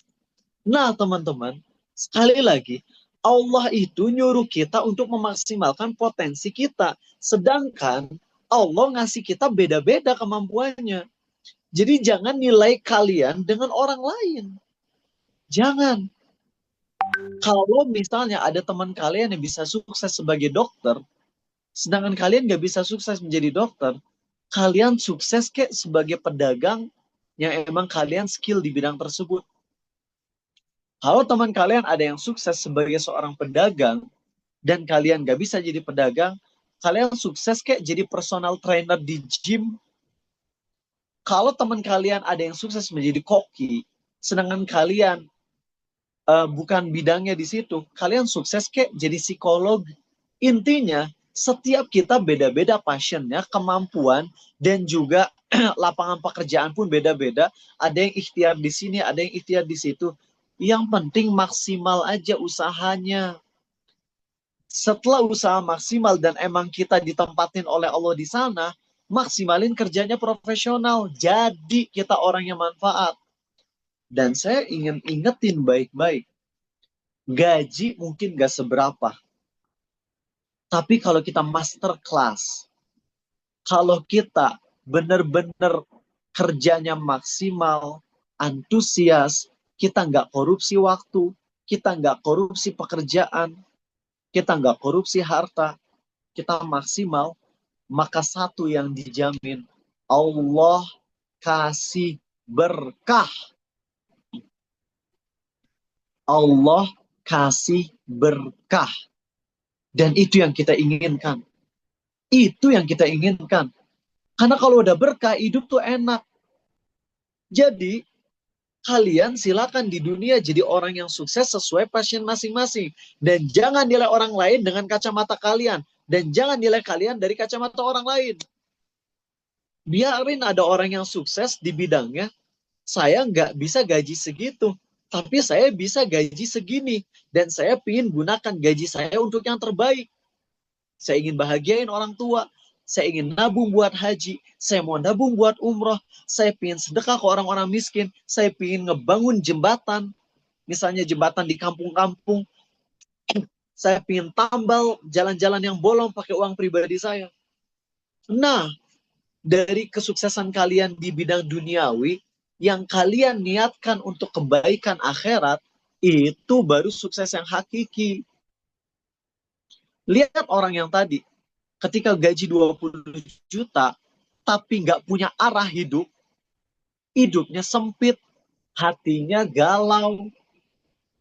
Nah, teman-teman, sekali lagi, Allah itu nyuruh kita untuk memaksimalkan potensi kita. Sedangkan Allah ngasih kita beda-beda kemampuannya. Jadi jangan nilai kalian dengan orang lain. Jangan. Kalau misalnya ada teman kalian yang bisa sukses sebagai dokter, sedangkan kalian nggak bisa sukses menjadi dokter, kalian sukses kayak sebagai pedagang yang emang kalian skill di bidang tersebut. Kalau teman kalian ada yang sukses sebagai seorang pedagang dan kalian nggak bisa jadi pedagang, kalian sukses kayak jadi personal trainer di gym. Kalau teman kalian ada yang sukses menjadi koki, sedangkan kalian bukan bidangnya di situ, kalian sukses kayak jadi psikolog. Intinya, setiap kita beda-beda passionnya, kemampuan, dan juga lapangan pekerjaan pun beda-beda. Ada yang ikhtiar di sini, ada yang ikhtiar di situ. Yang penting maksimal aja usahanya. Setelah usaha maksimal dan emang kita ditempatin oleh Allah di sana, maksimalin kerjanya profesional. Jadi kita orang yang manfaat. Dan saya ingin ingetin baik-baik. Gaji mungkin gak seberapa. Tapi kalau kita master class, kalau kita benar-benar kerjanya maksimal, antusias, kita nggak korupsi waktu, kita nggak korupsi pekerjaan, kita nggak korupsi harta, kita maksimal, maka satu yang dijamin, Allah kasih berkah. Allah kasih berkah. Dan itu yang kita inginkan. Itu yang kita inginkan. Karena kalau udah berkah, hidup tuh enak. Jadi, kalian silakan di dunia jadi orang yang sukses sesuai passion masing-masing. Dan jangan nilai orang lain dengan kacamata kalian. Dan jangan nilai kalian dari kacamata orang lain. Biarin ada orang yang sukses di bidangnya. Saya nggak bisa gaji segitu. Tapi saya bisa gaji segini. Dan saya ingin gunakan gaji saya untuk yang terbaik. Saya ingin bahagiain orang tua. Saya ingin nabung buat haji. Saya mau nabung buat umroh. Saya ingin sedekah ke orang-orang miskin. Saya ingin ngebangun jembatan. Misalnya jembatan di kampung-kampung. Saya ingin tambal jalan-jalan yang bolong pakai uang pribadi saya. Nah, dari kesuksesan kalian di bidang duniawi, yang kalian niatkan untuk kebaikan akhirat, itu baru sukses yang hakiki. Lihat orang yang tadi, ketika gaji 20 juta, tapi nggak punya arah hidup, hidupnya sempit, hatinya galau.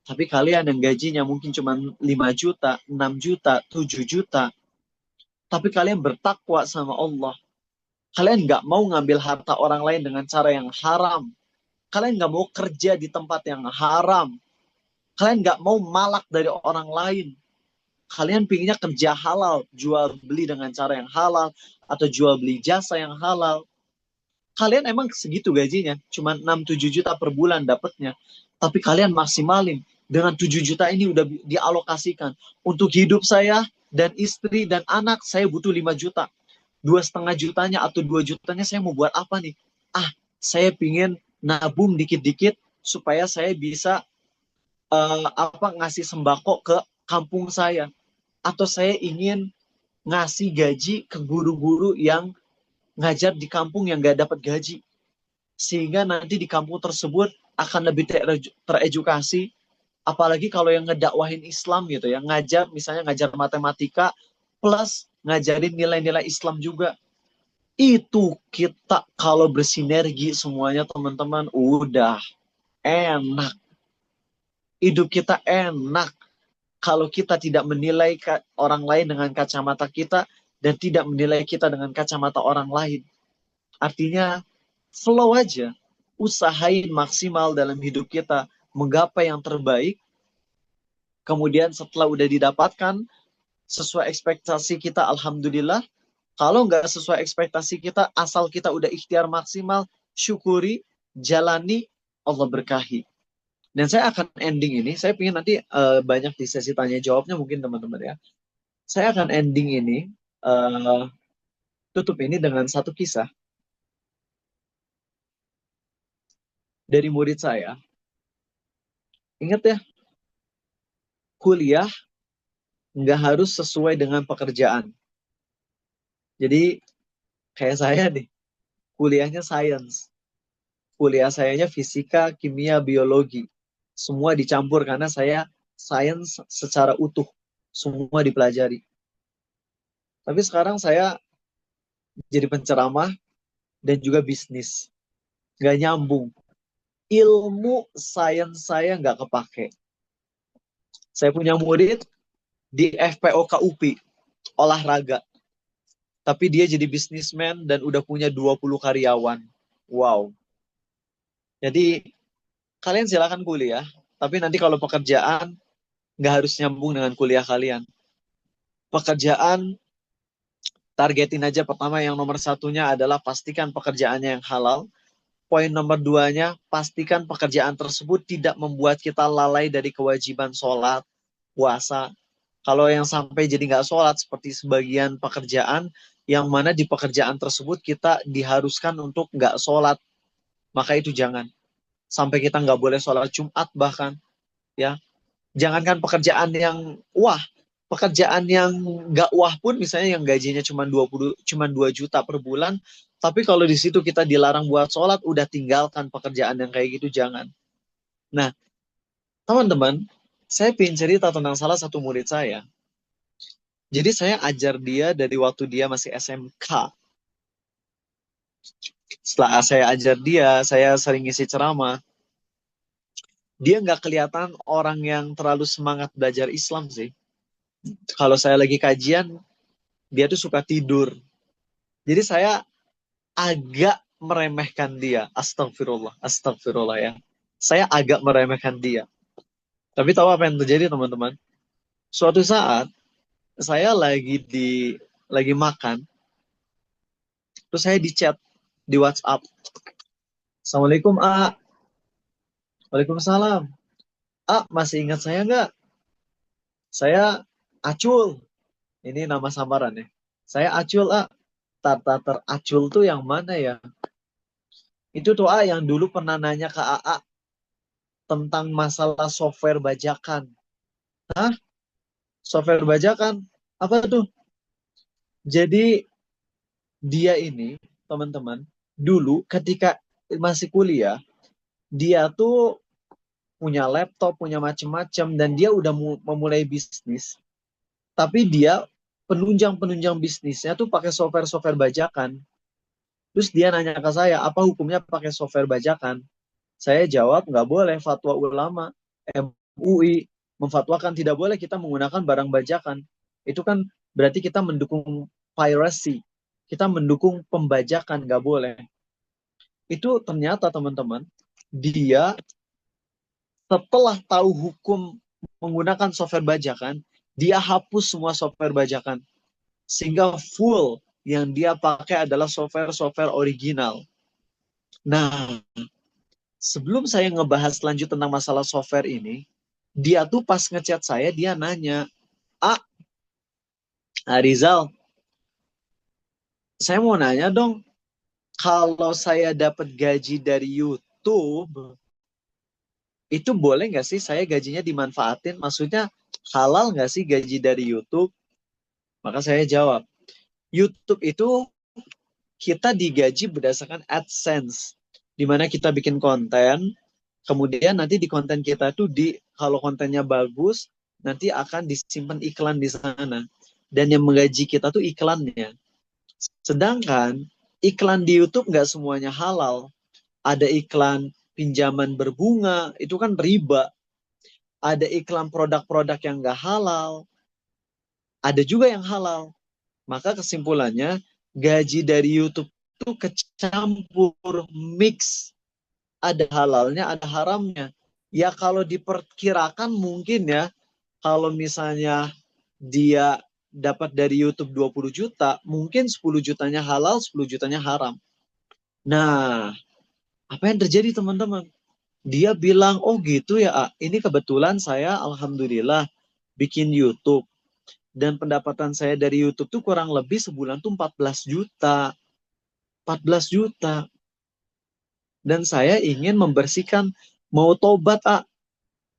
Tapi kalian yang gajinya mungkin cuma 5 juta, 6 juta, 7 juta, tapi kalian bertakwa sama Allah. Kalian nggak mau ngambil harta orang lain dengan cara yang haram. Kalian nggak mau kerja di tempat yang haram. Kalian nggak mau malak dari orang lain. Kalian pinginnya kerja halal, jual beli dengan cara yang halal, atau jual beli jasa yang halal. Kalian emang segitu gajinya, cuma 6-7 juta per bulan dapatnya. Tapi kalian maksimalin. Dengan 7 juta ini udah dialokasikan. Untuk hidup saya dan istri dan anak, saya butuh 5 juta. 2,5 jutanya atau 2 jutanya saya mau buat apa nih? Saya pingin nabung dikit-dikit supaya saya bisa ngasih sembako ke kampung saya. Atau saya ingin ngasih gaji ke guru-guru yang ngajar di kampung yang nggak dapat gaji. Sehingga nanti di kampung tersebut akan lebih teredukasi. Apalagi kalau yang ngedakwahin Islam gitu ya. Misalnya ngajar matematika plus ngajarin nilai-nilai Islam juga. Itu kita kalau bersinergi semuanya teman-teman udah enak. Hidup kita enak. Kalau kita tidak menilai orang lain dengan kacamata kita dan tidak menilai kita dengan kacamata orang lain. Artinya flow aja. Usahain maksimal dalam hidup kita. Menggapai yang terbaik. Kemudian setelah udah didapatkan sesuai ekspektasi kita, alhamdulillah. Kalau nggak sesuai ekspektasi kita, asal kita udah ikhtiar maksimal, syukuri, jalani, Allah berkahi. Dan saya akan ending ini, saya ingin nanti banyak di sesi tanya jawabnya mungkin teman-teman ya. Saya akan ending ini, tutup ini dengan satu kisah dari murid saya. Ingat ya, kuliah nggak harus sesuai dengan pekerjaan. Jadi kayak saya nih, kuliahnya sains. Kuliah sayanya fisika, kimia, biologi. Semua dicampur karena saya sains secara utuh. Semua dipelajari. Tapi sekarang saya jadi penceramah dan juga bisnis. Nggak nyambung. Ilmu sains saya nggak kepake. Saya punya murid di FPOK UPI, olahraga. Tapi dia jadi bisnismen dan udah punya 20 karyawan. Wow. Jadi kalian silakan kuliah, tapi nanti kalau pekerjaan nggak harus nyambung dengan kuliah kalian. Pekerjaan, targetin aja pertama yang nomor satunya adalah pastikan pekerjaannya yang halal. Poin nomor duanya, pastikan pekerjaan tersebut tidak membuat kita lalai dari kewajiban sholat, puasa. Kalau yang sampai jadi nggak sholat, seperti sebagian pekerjaan, yang mana di pekerjaan tersebut kita diharuskan untuk nggak sholat, maka itu jangan. Sampai kita nggak boleh sholat Jumat bahkan. Ya, jangankan pekerjaan yang wah, pekerjaan yang nggak wah pun, misalnya yang gajinya cuma 2 juta per bulan, tapi kalau di situ kita dilarang buat sholat, udah tinggalkan pekerjaan yang kayak gitu, jangan. Nah, teman-teman, saya pengen cerita tentang salah satu murid saya. Jadi saya ajar dia dari waktu dia masih SMK. Setelah saya ajar dia, saya sering ngisi ceramah. Dia nggak kelihatan orang yang terlalu semangat belajar Islam sih. Kalau saya lagi kajian, dia tuh suka tidur. Jadi saya agak meremehkan dia. Astagfirullah, astagfirullah ya. Saya agak meremehkan dia. Tapi tahu apa yang terjadi, teman-teman? Suatu saat, saya lagi makan, terus saya di chat di WhatsApp. Assalamualaikum, A. Waalaikumsalam. A, masih ingat saya nggak? Saya Acul. Ini nama samaran ya. Saya Acul, A. Tar Acul tuh yang mana ya? Itu tuh A yang dulu pernah nanya ke AA tentang masalah software bajakan. Hah? Software bajakan? Apa tuh? Jadi dia ini, teman-teman, dulu ketika masih kuliah, dia tuh punya laptop, punya macem-macem, dan dia udah memulai bisnis. Tapi dia penunjang bisnisnya tuh pakai software bajakan. Terus dia nanya ke saya, apa hukumnya pakai software bajakan? Saya jawab, nggak boleh. Fatwa ulama MUI memfatwakan tidak boleh kita menggunakan barang bajakan. Itu kan berarti kita mendukung piracy. Kita mendukung pembajakan, nggak boleh. Itu ternyata, teman-teman, dia setelah tahu hukum menggunakan software bajakan, dia hapus semua software bajakan. Sehingga full yang dia pakai adalah software original. Nah, sebelum saya ngebahas lanjut tentang masalah software ini, dia tuh pas ngechat saya, dia nanya, Rizal, saya mau nanya dong, kalau saya dapat gaji dari YouTube, itu boleh nggak sih saya gajinya dimanfaatin? Maksudnya halal nggak sih gaji dari YouTube? Maka saya jawab, YouTube itu kita digaji berdasarkan AdSense, di mana kita bikin konten, kemudian nanti di konten kita itu kalau kontennya bagus, nanti akan disimpan iklan di sana. Dan yang menggaji kita tuh iklannya. Sedangkan iklan di YouTube nggak semuanya halal. Ada iklan pinjaman berbunga, itu kan riba. Ada iklan produk-produk yang nggak halal. Ada juga yang halal. Maka kesimpulannya, gaji dari YouTube itu kecampur, mix. Ada halalnya, ada haramnya. Ya kalau diperkirakan mungkin ya, kalau misalnya dia dapat dari YouTube 20 juta, mungkin 10 jutanya halal, 10 jutanya haram. Nah, apa yang terjadi, teman-teman? Dia bilang, oh gitu ya, A. Ini kebetulan saya alhamdulillah bikin YouTube. Dan pendapatan saya dari YouTube tuh kurang lebih sebulan tuh 14 juta. 14 juta. Dan saya ingin membersihkan, mau tobat,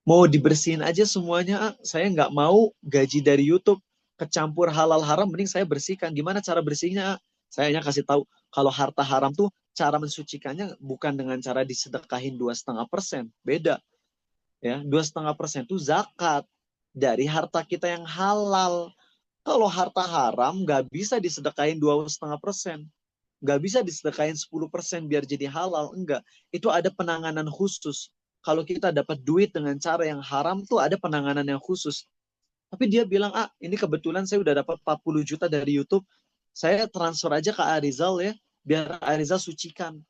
mau dibersihin aja semuanya, saya nggak mau gaji dari YouTube kecampur halal haram, mending saya bersihkan. Gimana cara bersihnya? Saya hanya kasih tahu, kalau harta haram tuh cara mensucikannya bukan dengan cara disedekahin 2,5%, beda. Ya, 2,5% itu zakat dari harta kita yang halal. Kalau harta haram nggak bisa disedekahin 2,5%. Nggak bisa disedekahin 10% biar jadi halal. Enggak. Itu ada penanganan khusus. Kalau kita dapat duit dengan cara yang haram tuh ada penanganan yang khusus. Tapi dia bilang, ini kebetulan saya udah dapat 40 juta dari YouTube. Saya transfer aja ke Arizal ya. Biar Arizal sucikan.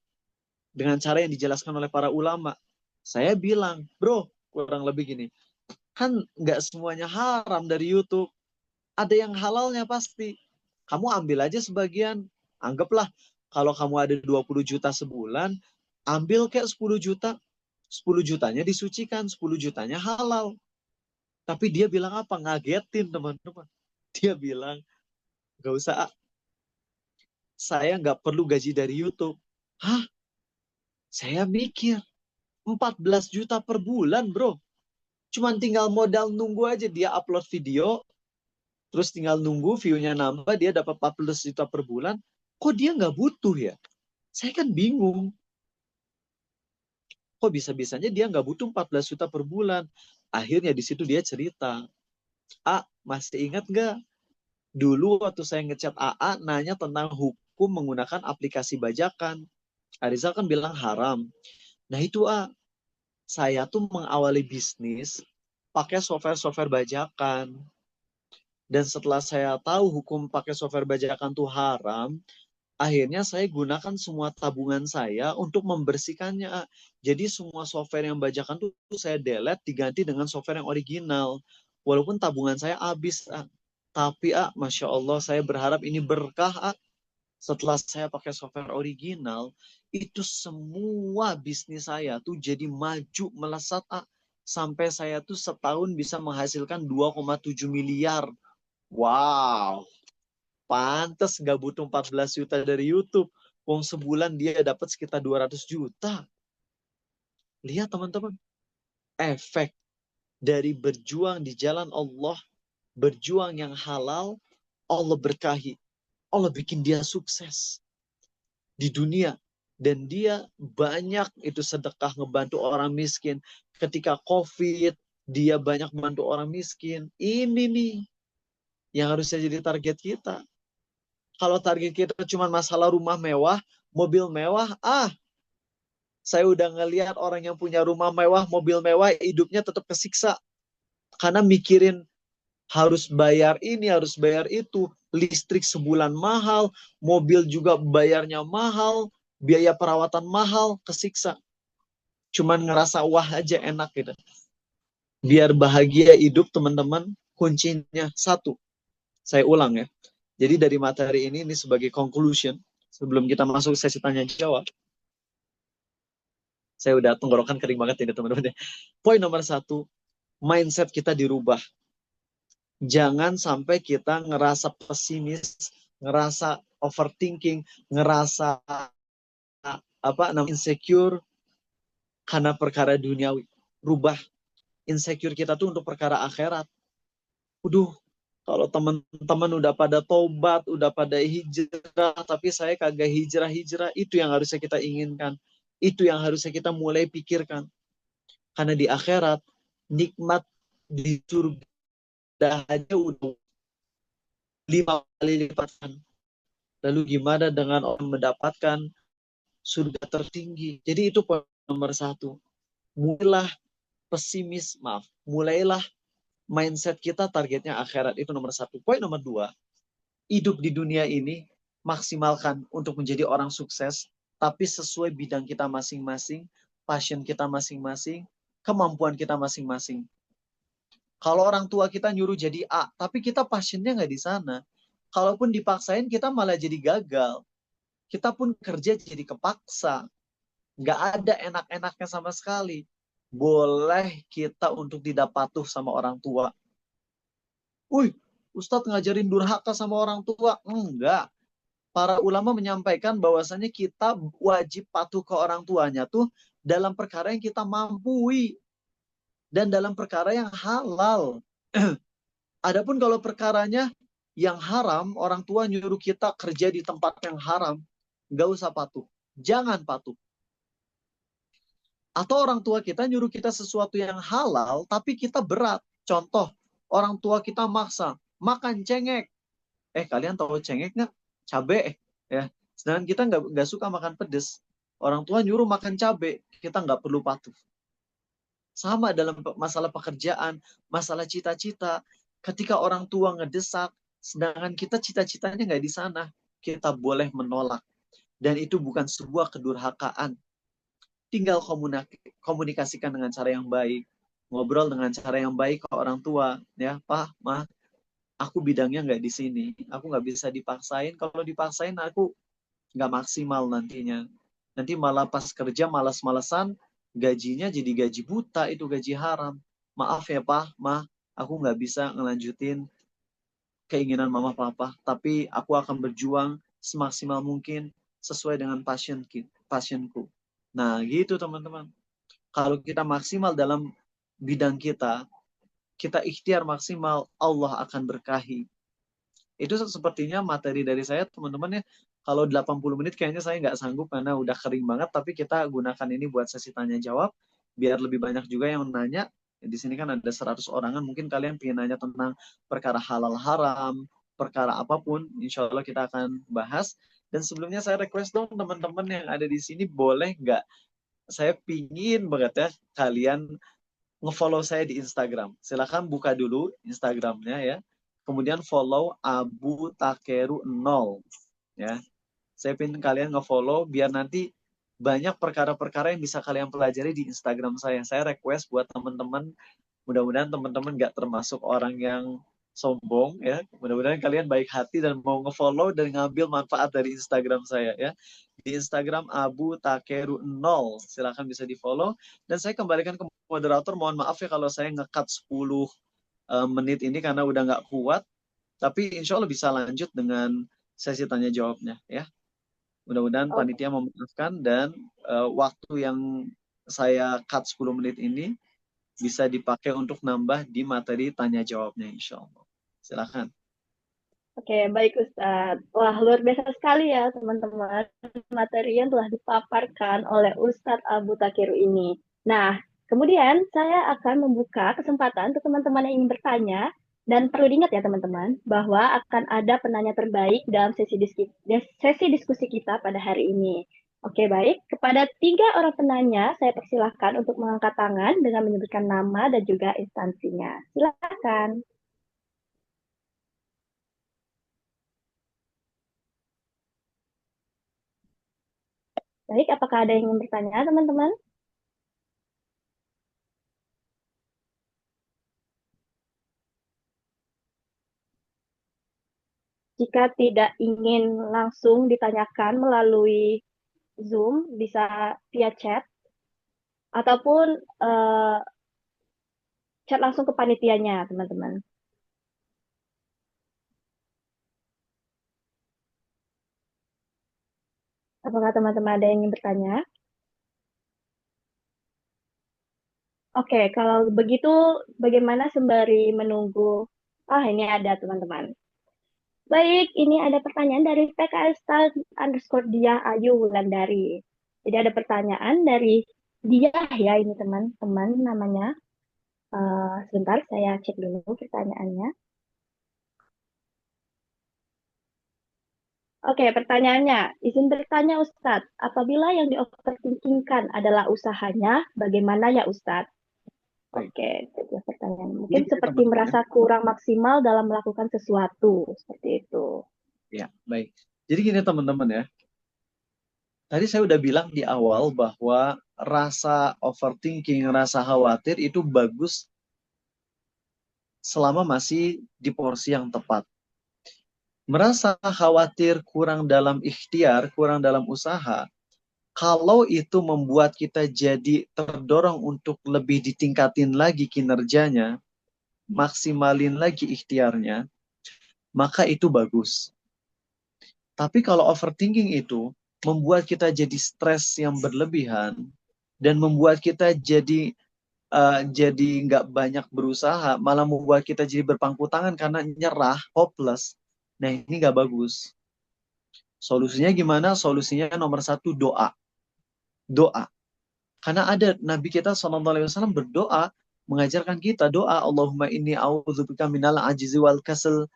Dengan cara yang dijelaskan oleh para ulama. Saya bilang, bro, kurang lebih gini. Kan nggak semuanya haram dari YouTube. Ada yang halalnya pasti. Kamu ambil aja sebagian. Anggaplah kalau kamu ada 20 juta sebulan, ambil kayak 10 juta. 10 jutanya disucikan, 10 jutanya halal. Tapi dia bilang apa? Ngagetin teman-teman. Dia bilang, gak usah, saya nggak perlu gaji dari YouTube. Hah? Saya mikir, 14 juta per bulan bro. Cuman tinggal modal nunggu aja dia upload video, terus tinggal nunggu view-nya nambah, dia dapat 14 juta per bulan. Kok dia nggak butuh ya? Saya kan bingung. Kok bisa-bisanya dia nggak butuh 14 juta per bulan? Akhirnya di situ dia cerita. Masih ingat nggak? Dulu waktu saya ngechat AA, nanya tentang hukum menggunakan aplikasi bajakan. Arizal kan bilang haram. Nah itu saya tuh mengawali bisnis pakai software-software bajakan. Dan setelah saya tahu hukum pakai software bajakan itu haram, akhirnya saya gunakan semua tabungan saya untuk membersihkannya. Jadi semua software yang bajakan itu saya delete, diganti dengan software yang original. Walaupun tabungan saya habis. Tapi Masya Allah, saya berharap ini berkah. Setelah saya pakai software original, itu semua bisnis saya tuh jadi maju, melesat. Sampai saya tuh setahun bisa menghasilkan 2,7 miliar. Wow, pantas nggak butuh 14 juta dari YouTube. Wong sebulan dia dapat sekitar 200 juta. Lihat teman-teman, efek dari berjuang di jalan Allah, berjuang yang halal, Allah berkahi. Allah bikin dia sukses di dunia. Dan dia banyak itu sedekah ngebantu orang miskin. Ketika COVID, dia banyak membantu orang miskin. Ini nih yang harusnya jadi target kita. Kalau target kita cuma masalah rumah mewah, mobil mewah, saya udah ngelihat orang yang punya rumah mewah, mobil mewah, hidupnya tetap kesiksa. Karena mikirin harus bayar ini, harus bayar itu, listrik sebulan mahal, mobil juga bayarnya mahal, biaya perawatan mahal, kesiksa. Cuman ngerasa wah aja enak gitu. Biar bahagia hidup teman-teman, kuncinya satu. Saya ulang ya. Jadi dari materi ini sebagai conclusion, sebelum kita masuk sesi tanya jawab, saya udah tenggorokan kering banget ini teman-teman. Poin nomor 1, mindset kita dirubah. Jangan sampai kita ngerasa pesimis, ngerasa overthinking, ngerasa insecure karena perkara duniawi. Rubah insecure kita tuh untuk perkara akhirat. Kalau teman-teman udah pada tobat, udah pada hijrah, tapi saya kagak hijrah, itu yang harusnya kita inginkan. Itu yang harusnya kita mulai pikirkan. Karena di akhirat, nikmat di surga aja udah 5 kali lipatan. Lalu gimana dengan orang mendapatkan surga tertinggi? Jadi itu poin nomor 1. Mulailah pesimis, mulailah mindset kita targetnya akhirat, itu nomor 1. Poin nomor 2, hidup di dunia ini maksimalkan untuk menjadi orang sukses, tapi sesuai bidang kita masing-masing, passion kita masing-masing, kemampuan kita masing-masing. Kalau orang tua kita nyuruh jadi A, tapi kita passionnya nggak di sana. Kalaupun dipaksain, kita malah jadi gagal. Kita pun kerja jadi kepaksa. Nggak ada enak-enaknya sama sekali. Boleh kita untuk tidak patuh sama orang tua. Ustadz ngajarin durhaka sama orang tua. Enggak. Para ulama menyampaikan bahwasanya kita wajib patuh ke orang tuanya tuh dalam perkara yang kita mampu dan dalam perkara yang halal. Adapun kalau perkaranya yang haram, orang tua nyuruh kita kerja di tempat yang haram, nggak usah patuh. Jangan patuh. Atau orang tua kita nyuruh kita sesuatu yang halal, tapi kita berat. Contoh, orang tua kita maksa, makan cengek. Kalian tahu cengek nggak? Cabe. Ya. Sedangkan kita nggak suka makan pedes. Orang tua nyuruh makan cabe, kita nggak perlu patuh. Sama dalam masalah pekerjaan, masalah cita-cita. Ketika orang tua ngedesak, sedangkan kita cita-citanya nggak di sana, kita boleh menolak. Dan itu bukan sebuah kedurhakaan. Tinggal komunikasikan dengan cara yang baik. Ngobrol dengan cara yang baik ke orang tua. Ya, Pak, Ma, aku bidangnya nggak di sini. Aku nggak bisa dipaksain. Kalau dipaksain, aku nggak maksimal nantinya. Nanti malah pas kerja malas-malesan, gajinya jadi gaji buta, itu gaji haram. Maaf ya Pak, Ma, aku nggak bisa ngelanjutin keinginan mama papa, tapi aku akan berjuang semaksimal mungkin sesuai dengan passionku. Nah, gitu teman-teman. Kalau kita maksimal dalam bidang kita ikhtiar maksimal, Allah akan berkahi. Itu sepertinya materi dari saya, teman-teman ya. Kalau 80 menit kayaknya saya nggak sanggup karena udah kering banget, tapi kita gunakan ini buat sesi tanya jawab, biar lebih banyak juga yang nanya. Di sini kan ada 100 orangan, mungkin kalian pengen nanya tentang perkara halal haram, perkara apapun, insya Allah kita akan bahas. Dan sebelumnya saya request dong teman-teman yang ada di sini, boleh nggak? Saya pingin banget ya kalian nge-follow saya di Instagram. Silahkan buka dulu Instagramnya ya. Kemudian follow Abu Takeru 0. Ya. Saya ingin kalian nge-follow biar nanti banyak perkara-perkara yang bisa kalian pelajari di Instagram saya. Saya request buat teman-teman, mudah-mudahan teman-teman nggak termasuk orang yang sombong ya. Mudah-mudahan kalian baik hati dan mau nge-follow dan ngambil manfaat dari Instagram saya ya. Di Instagram Abu Takeru 0. Silahkan bisa di-follow. Dan saya kembalikan ke moderator. Mohon maaf ya kalau saya nge-cut 10 menit ini karena udah nggak kuat. Tapi insya Allah bisa lanjut dengan sesi tanya jawabnya ya. Mudah-mudahan panitia memaafkan dan waktu yang saya cut 10 menit ini bisa dipakai untuk nambah di materi tanya jawabnya insya Allah. Silakan. Oke, baik Ustadz. Wah, luar biasa sekali ya teman-teman materi yang telah dipaparkan oleh Ustadz Abu Takeru ini. Nah, kemudian saya akan membuka kesempatan untuk teman-teman yang ingin bertanya. Dan perlu diingat ya teman-teman, bahwa akan ada penanya terbaik dalam sesi diskusi kita pada hari ini. Oke, baik. Kepada 3 orang penanya, saya persilahkan untuk mengangkat tangan dengan menyebutkan nama dan juga instansinya. Silakan. Baik, apakah ada yang ingin bertanya, teman-teman? Jika tidak ingin langsung ditanyakan melalui Zoom, bisa via chat, ataupun chat langsung ke panitianya, teman-teman. Apakah teman-teman ada yang ingin bertanya? Oke, kalau begitu bagaimana sembari menunggu? Ini ada teman-teman. Baik, ini ada pertanyaan dari PKS_Dia Ayu Wulandari. Jadi ada pertanyaan dari dia ya, ini teman-teman namanya. Sebentar, saya cek dulu pertanyaannya. Oke, pertanyaannya. Izin bertanya Ustadz, apabila yang di-overthinkingkan adalah usahanya, bagaimana ya Ustadz? Oke, itu pertanyaan. Mungkin seperti merasa kurang maksimal dalam melakukan sesuatu, seperti itu. Ya, baik. Jadi gini teman-teman ya. Tadi saya udah bilang di awal bahwa rasa overthinking, rasa khawatir itu bagus selama masih di porsi yang tepat. Merasa khawatir kurang dalam ikhtiar, kurang dalam usaha, kalau itu membuat kita jadi terdorong untuk lebih ditingkatin lagi kinerjanya, maksimalin lagi ikhtiarnya, maka itu bagus. Tapi kalau overthinking itu membuat kita jadi stres yang berlebihan dan membuat kita jadi nggak banyak berusaha, malah membuat kita jadi berpangku tangan karena nyerah, hopeless. Nah, ini nggak bagus. Solusinya gimana? Solusinya nomor satu, doa. Doa. Karena ada Nabi kita SAW berdoa, mengajarkan kita doa, Allahumma inni a'udzubika minal ajizi wal kasal.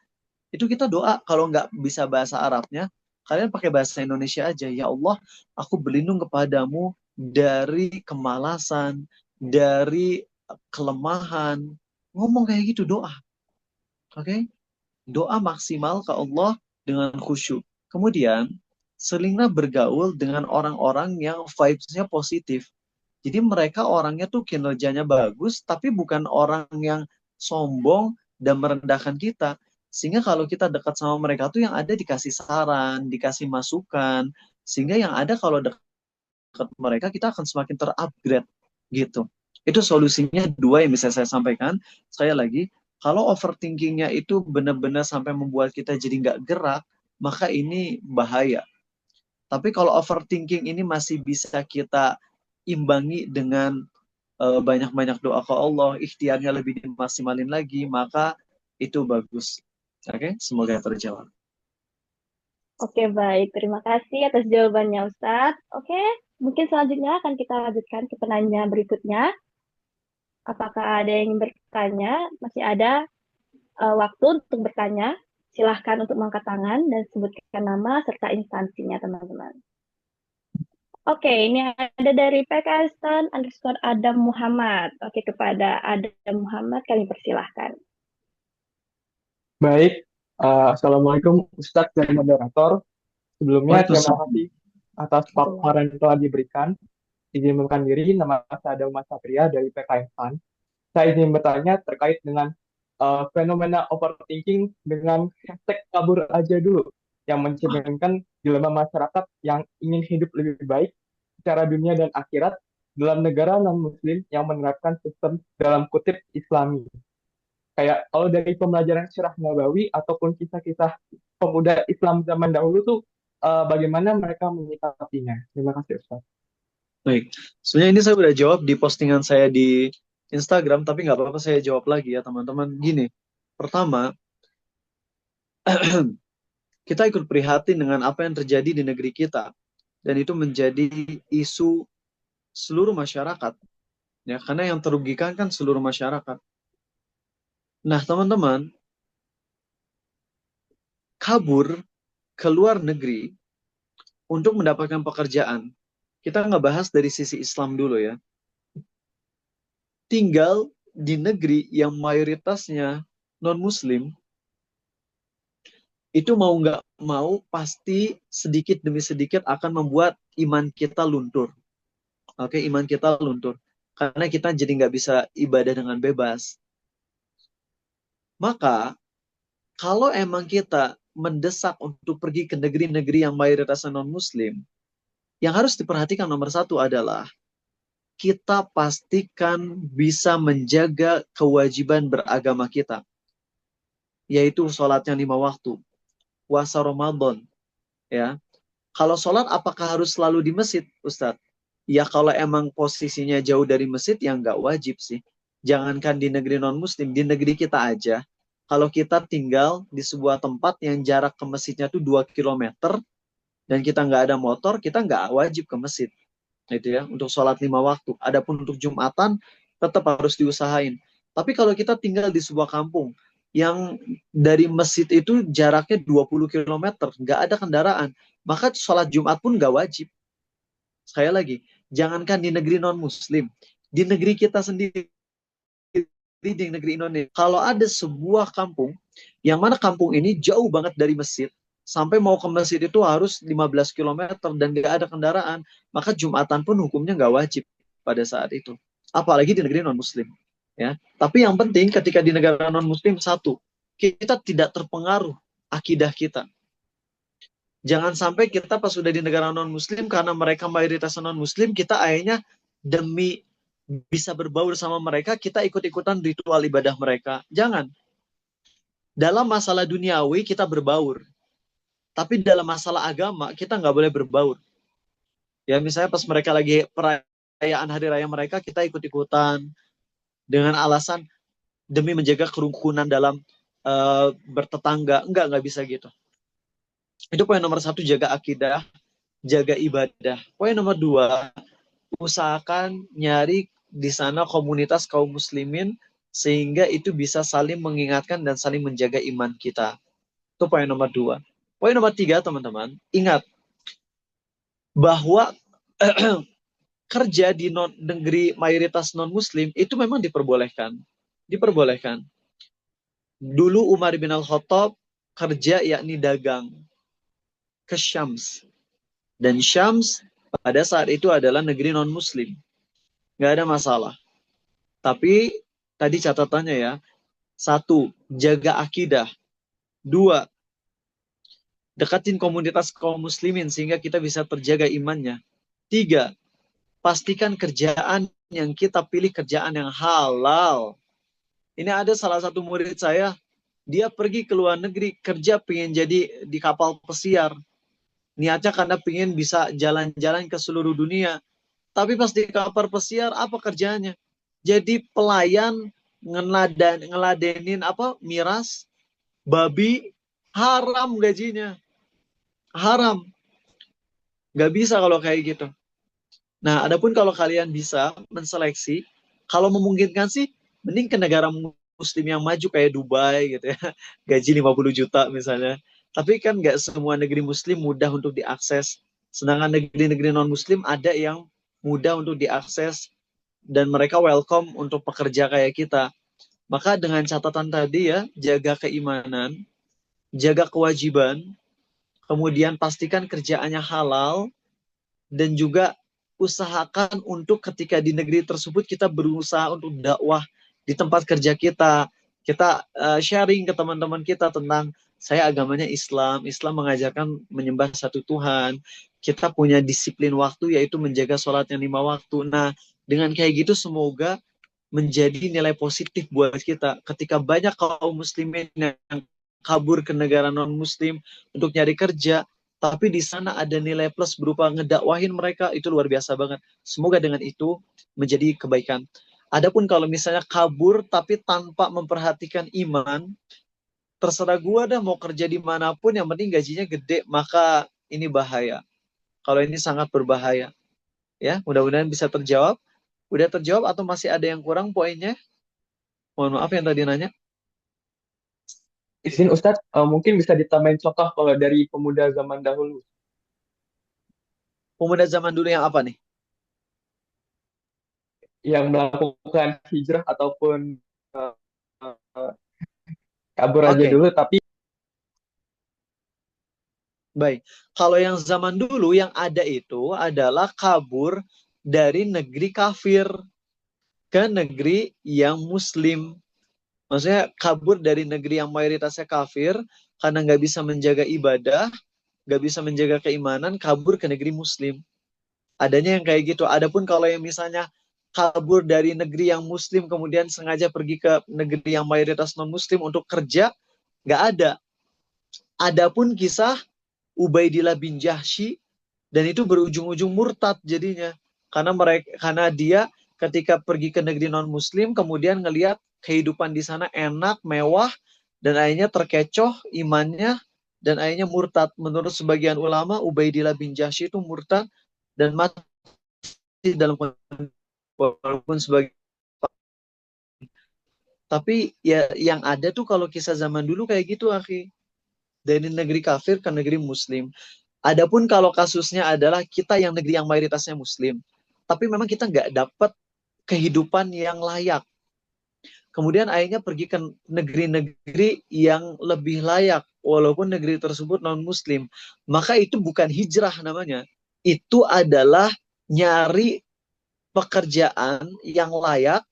Itu kita doa. Kalau nggak bisa bahasa Arabnya, kalian pakai bahasa Indonesia aja. Ya Allah, aku berlindung kepadamu dari kemalasan, dari kelemahan. Ngomong kayak gitu doa. Oke? Doa maksimal ke Allah dengan khusyuk. Kemudian, selinglah bergaul dengan orang-orang yang vibes-nya positif. Jadi mereka orangnya tuh kinerjanya bagus, tapi bukan orang yang sombong dan merendahkan kita. Sehingga kalau kita dekat sama mereka tuh yang ada dikasih saran, dikasih masukan. Sehingga yang ada kalau dekat mereka kita akan semakin terupgrade gitu. Itu solusinya dua yang bisa saya sampaikan. Sekali lagi, kalau overthinkingnya itu benar-benar sampai membuat kita jadi nggak gerak, maka ini bahaya. Tapi kalau overthinking ini masih bisa kita imbangi dengan banyak-banyak doa ke Allah, ikhtiarnya lebih dimaksimalin lagi, maka itu bagus. Oke, semoga terjawab. Oke, baik. Terima kasih atas jawabannya, Ustadz. Oke, mungkin selanjutnya akan kita lanjutkan ke penanya berikutnya. Apakah ada yang ingin bertanya? Masih ada waktu untuk bertanya. Silahkan untuk mengangkat tangan dan sebutkan nama serta instansinya, teman-teman. Oke, ini ada dari PKStan_Adam Muhammad. Oke, kepada Adam Muhammad kami persilahkan. Baik, Assalamualaikum Ustadz dan moderator. Sebelumnya terima Waalaikumsalam. kasih atas paparan yang telah diberikan. Izin memperkenalkan diri, nama saya Muhammad Satria dari PKStan. Saya ingin bertanya terkait dengan fenomena overthinking dengan hashtag kabur aja dulu, yang mencerminkan dilema masyarakat yang ingin hidup lebih baik secara dunia dan akhirat dalam negara non-muslim yang menerapkan sistem dalam kutip Islami. Kayak kalau dari pembelajaran Sirah Nabawi ataupun kisah-kisah pemuda Islam zaman dahulu tuh bagaimana mereka menyikapinya. Terima kasih Ustaz. Baik, sebenarnya ini saya udah jawab di postingan saya di Instagram, tapi nggak apa-apa saya jawab lagi ya teman-teman. Gini, pertama, kita ikut prihatin dengan apa yang terjadi di negeri kita. Dan itu menjadi isu seluruh masyarakat. Ya, karena yang terugikan kan seluruh masyarakat. Nah, teman-teman, kabur ke luar negeri untuk mendapatkan pekerjaan. Kita ngebahas dari sisi Islam dulu ya. Tinggal di negeri yang mayoritasnya non-muslim, itu mau nggak mau pasti sedikit demi sedikit akan membuat iman kita luntur. Oke, iman kita luntur. Karena kita jadi nggak bisa ibadah dengan bebas. Maka, kalau emang kita mendesak untuk pergi ke negeri-negeri yang mayoritasnya non-muslim, yang harus diperhatikan nomor satu adalah kita pastikan bisa menjaga kewajiban beragama kita, yaitu sholatnya 5 waktu, puasa Ramadan. Ya, kalau sholat apakah harus selalu di masjid, Ustadz? Ya kalau emang posisinya jauh dari masjid, ya nggak wajib sih. Jangankan di negeri non-muslim, di negeri kita aja. Kalau kita tinggal di sebuah tempat yang jarak ke masjidnya tuh 2 km, dan kita nggak ada motor, kita nggak wajib ke masjid. Gitu ya, untuk sholat 5 waktu. Adapun untuk Jumatan, tetap harus diusahain. Tapi kalau kita tinggal di sebuah kampung, yang dari masjid itu jaraknya 20 km, nggak ada kendaraan, maka sholat Jumat pun nggak wajib. Sekali lagi, jangankan di negeri non-muslim, di negeri kita sendiri, di negeri Indonesia, kalau ada sebuah kampung, yang mana kampung ini jauh banget dari masjid, sampai mau ke masjid itu harus 15 km dan nggak ada kendaraan, maka Jumatan pun hukumnya nggak wajib pada saat itu. Apalagi di negeri non-muslim. Ya. Tapi yang penting ketika di negara non-muslim, satu, kita tidak terpengaruh akidah kita. Jangan sampai kita pas sudah di negara non-muslim, karena mereka mayoritas non-muslim, kita akhirnya demi bisa berbaur sama mereka, kita ikut-ikutan ritual ibadah mereka. Jangan. Dalam masalah duniawi kita berbaur, tapi dalam masalah agama kita nggak boleh berbaur. Ya misalnya pas mereka lagi perayaan hari raya mereka, kita ikut-ikutan dengan alasan demi menjaga kerukunan dalam bertetangga. Nggak bisa gitu. Itu poin nomor 1, jaga akidah, jaga ibadah. Poin nomor 2, usahakan nyari di sana komunitas kaum muslimin sehingga itu bisa saling mengingatkan dan saling menjaga iman kita. Itu poin nomor 2. Poin nomor 3, teman-teman, ingat bahwa kerja di negeri mayoritas non-muslim itu memang diperbolehkan. Diperbolehkan. Dulu Umar bin Al-Khattab kerja yakni dagang ke Syams. Dan Syams pada saat itu adalah negeri non-muslim. Nggak ada masalah. Tapi tadi catatannya ya, 1, jaga akidah. 2, dekatin komunitas kaum muslimin sehingga kita bisa terjaga imannya. 3, pastikan kerjaan yang kita pilih kerjaan yang halal. Ini ada salah satu murid saya, dia pergi ke luar negeri kerja pengen jadi di kapal pesiar. Niatnya karena pengen bisa jalan-jalan ke seluruh dunia. Tapi pas di kapal pesiar, apa kerjanya? Jadi pelayan ngeladenin miras, babi, haram gajinya. Haram. Nggak bisa kalau kayak gitu. Nah, adapun kalau kalian bisa menseleksi, kalau memungkinkan sih, mending ke negara muslim yang maju kayak Dubai gitu ya. Gaji 50 juta misalnya. Tapi kan nggak semua negeri muslim mudah untuk diakses. Sedangkan negeri-negeri non-muslim ada yang mudah untuk diakses dan mereka welcome untuk pekerja kayak kita. Maka dengan catatan tadi ya, jaga keimanan, jaga kewajiban, kemudian pastikan kerjaannya halal, dan juga usahakan untuk ketika di negeri tersebut kita berusaha untuk dakwah di tempat kerja kita. Kita sharing ke teman-teman kita tentang saya agamanya Islam. Islam mengajarkan menyembah satu Tuhan. Kita punya disiplin waktu yaitu menjaga sholat yang 5 waktu. Nah, dengan kayak gitu semoga menjadi nilai positif buat kita. Ketika banyak kaum muslimin yang kabur ke negara non-muslim untuk nyari kerja, tapi di sana ada nilai plus berupa ngedakwahin mereka, itu luar biasa banget. Semoga dengan itu menjadi kebaikan. Adapun kalau misalnya kabur tapi tanpa memperhatikan iman, terserah gua dah mau kerja dimanapun, yang penting gajinya gede, maka ini bahaya. Kalau ini sangat berbahaya. Ya, mudah-mudahan bisa terjawab. Udah terjawab atau masih ada yang kurang poinnya? Mohon maaf yang tadi nanya. Izin Ustadz, mungkin bisa ditambahin contoh kalau dari pemuda zaman dahulu. Pemuda zaman dulu yang apa nih? Yang melakukan hijrah ataupun kabur aja Oke. dulu, tapi Baik, kalau yang zaman dulu yang ada itu adalah kabur dari negeri kafir ke negeri yang muslim. Maksudnya kabur dari negeri yang mayoritasnya kafir karena nggak bisa menjaga ibadah, nggak bisa menjaga keimanan, kabur ke negeri muslim. Adanya yang kayak gitu. Adapun kalau yang misalnya kabur dari negeri yang muslim kemudian sengaja pergi ke negeri yang mayoritas non-muslim untuk kerja, nggak ada. Adapun kisah Ubaidillah bin Jahsy, dan itu berujung-ujung murtad jadinya. Karena dia ketika pergi ke negeri non-muslim kemudian ngelihat kehidupan di sana enak, mewah, dan akhirnya terkecoh imannya dan akhirnya murtad. Menurut sebagian ulama, Ubaidillah bin Jahsy itu murtad dan mati dalam walaupun sebagai, tapi ya yang ada tuh kalau kisah zaman dulu kayak gitu, akhi. Dari negeri kafir ke negeri muslim. Adapun kalau kasusnya adalah kita yang negeri yang mayoritasnya muslim, tapi memang kita nggak dapat kehidupan yang layak. Kemudian akhirnya pergi ke negeri-negeri yang lebih layak, walaupun negeri tersebut non-muslim. Maka itu bukan hijrah namanya. Itu adalah nyari pekerjaan yang layak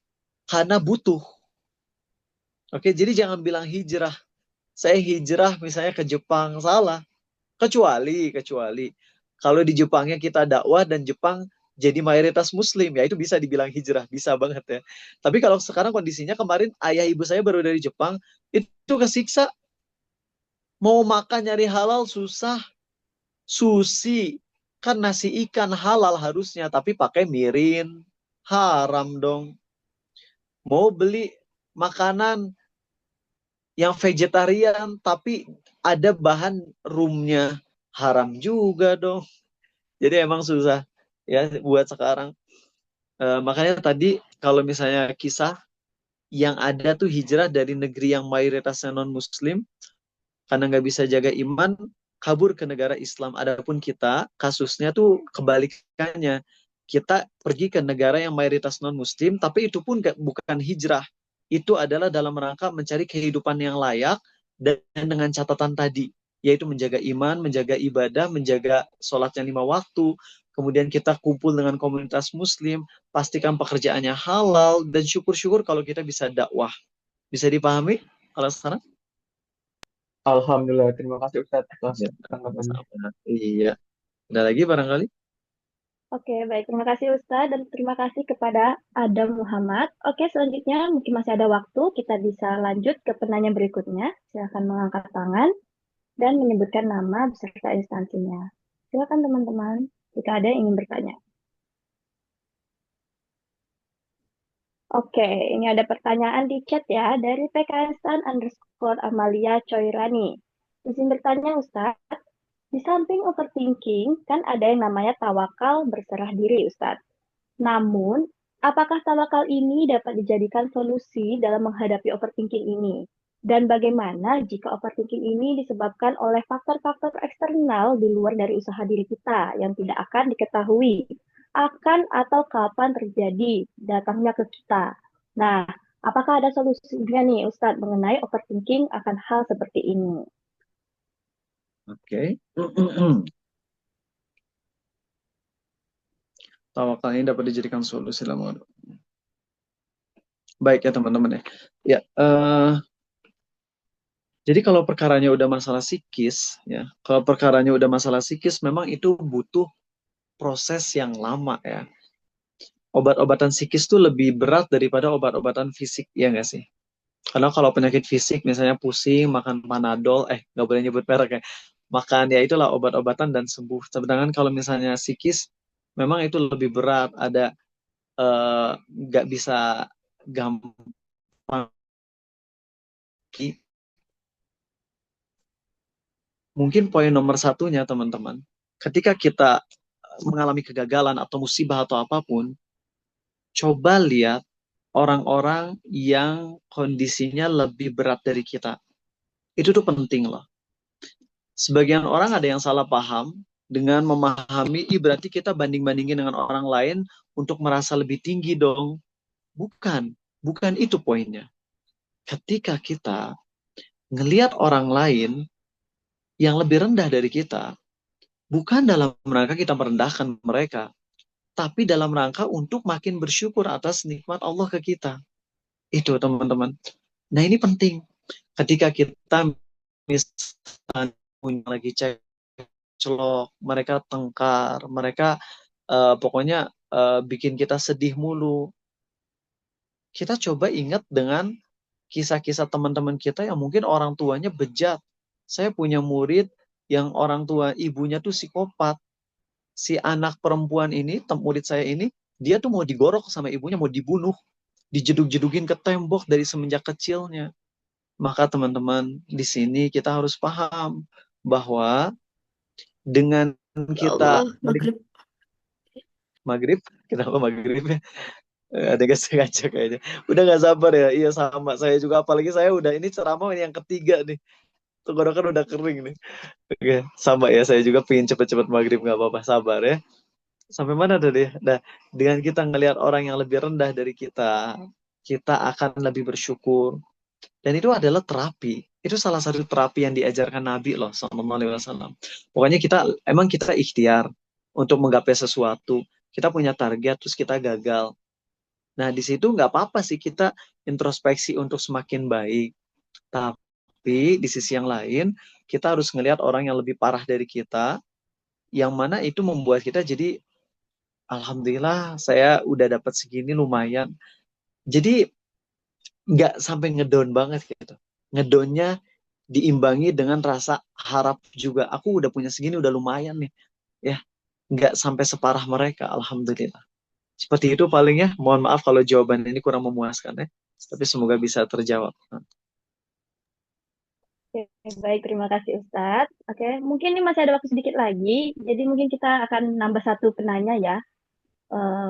karena butuh. Oke, jadi jangan bilang hijrah. Saya hijrah misalnya ke Jepang, salah. Kecuali kalau di Jepangnya kita dakwah dan Jepang jadi mayoritas muslim, ya itu bisa dibilang hijrah, bisa banget ya. Tapi kalau sekarang kondisinya, kemarin ayah ibu saya baru dari Jepang, itu kesiksa, mau makan nyari halal susah, sushi, kan nasi ikan halal harusnya, tapi pakai mirin, haram dong. Mau beli makanan yang vegetarian, tapi ada bahan rumnya, haram juga dong. Jadi emang susah ya buat sekarang. Makanya tadi kalau misalnya kisah yang ada tuh hijrah dari negeri yang mayoritasnya non-muslim, karena nggak bisa jaga iman, kabur ke negara Islam. Adapun kita, kasusnya tuh kebalikannya. Kita pergi ke negara yang mayoritas non-muslim, tapi itu pun bukan hijrah. Itu adalah dalam rangka mencari kehidupan yang layak, dan dengan catatan tadi, yaitu menjaga iman, menjaga ibadah, menjaga sholatnya 5 waktu, kemudian kita kumpul dengan komunitas muslim, pastikan pekerjaannya halal, dan syukur-syukur kalau kita bisa dakwah. Bisa dipahami kalau sekarang? Alhamdulillah, terima kasih Ustadz atas Ya, tanggapannya. sama-sama. Iya. Ada lagi barangkali? Oke, baik. Terima kasih Ustadz dan terima kasih kepada Adam Muhammad. Oke, selanjutnya mungkin masih ada waktu, kita bisa lanjut ke penanya berikutnya. Silakan mengangkat tangan dan menyebutkan nama beserta instansinya. Silakan teman-teman, jika ada yang ingin bertanya. Oke, ini ada pertanyaan di chat ya, dari PKSan_Amalia Coirani. Izin bertanya Ustadz, di samping overthinking, kan ada yang namanya tawakal berserah diri Ustadz. Namun, apakah tawakal ini dapat dijadikan solusi dalam menghadapi overthinking ini? Dan bagaimana jika overthinking ini disebabkan oleh faktor-faktor eksternal di luar dari usaha diri kita yang tidak akan diketahui akan atau kapan terjadi datangnya ke kita? Nah, apakah ada solusinya nih Ustadz mengenai overthinking akan hal seperti ini? Oke. Tawakal ini dapat dijadikan solusi dalam. Baik ya teman-teman ya. Ya, jadi kalau perkaranya udah masalah psikis, ya, kalau perkaranya udah masalah psikis, memang itu butuh proses yang lama ya. Obat-obatan psikis tuh lebih berat daripada obat-obatan fisik, ya nggak sih? Karena kalau penyakit fisik, misalnya pusing, makan Panadol, nggak boleh nyebut merek ya, makan ya itulah obat-obatan dan sembuh. Sedangkan kalau misalnya psikis, memang itu lebih berat, ada nggak bisa gampang. Mungkin poin nomor satunya teman-teman, ketika kita mengalami kegagalan atau musibah atau apapun, coba lihat orang-orang yang kondisinya lebih berat dari kita. Itu tuh penting loh. Sebagian orang ada yang salah paham dengan memahami, berarti kita banding-bandingin dengan orang lain untuk merasa lebih tinggi dong. Bukan itu poinnya. Ketika kita ngelihat orang lain yang lebih rendah dari kita, bukan dalam rangka kita merendahkan mereka, tapi dalam rangka untuk makin bersyukur atas nikmat Allah ke kita. Itu teman-teman. Nah ini penting. Ketika kita misalnya lagi celok, mereka tengkar, mereka pokoknya bikin kita sedih mulu. Kita coba ingat dengan kisah-kisah teman-teman kita yang mungkin orang tuanya bejat. Saya punya murid yang orang tua ibunya tuh psikopat. Si anak perempuan ini, murid saya ini, dia tuh mau digorok sama ibunya, mau dibunuh. Dijeduk-jedukin ke tembok dari semenjak kecilnya. Maka teman-teman, di sini kita harus paham bahwa dengan kita maghrib, kenapa maghrib ya? Ada gak sengaja kayaknya. Udah gak sabar ya? Iya sama, saya juga. Apalagi saya udah, ini ceramah yang ketiga nih. Tenggorokan udah kering nih. Oke, sama ya, saya juga pengen cepet-cepet maghrib, gak apa-apa, sabar ya. Sampai mana tadi? Nah, dengan kita ngelihat orang yang lebih rendah dari kita akan lebih bersyukur. Dan itu adalah terapi. Itu salah satu terapi yang diajarkan Nabi loh, Sallallahu Alaihi Wasallam. Pokoknya emang kita ikhtiar untuk menggapai sesuatu. Kita punya target, terus kita gagal. Nah, di situ nggak apa-apa sih kita introspeksi untuk semakin baik. Tapi di sisi yang lain, kita harus ngelihat orang yang lebih parah dari kita, yang mana itu membuat kita jadi alhamdulillah saya udah dapat segini lumayan. Jadi nggak sampai ngedown banget gitu. Ngedownnya diimbangi dengan rasa harap juga. Aku udah punya segini udah lumayan nih. Ya, nggak sampai separah mereka, alhamdulillah. Seperti itu palingnya. Mohon maaf kalau jawaban ini kurang memuaskan ya. Tapi semoga bisa terjawab. Oke, baik, terima kasih Ustadz. Oke, mungkin ini masih ada waktu sedikit lagi, jadi mungkin kita akan nambah satu penanya ya.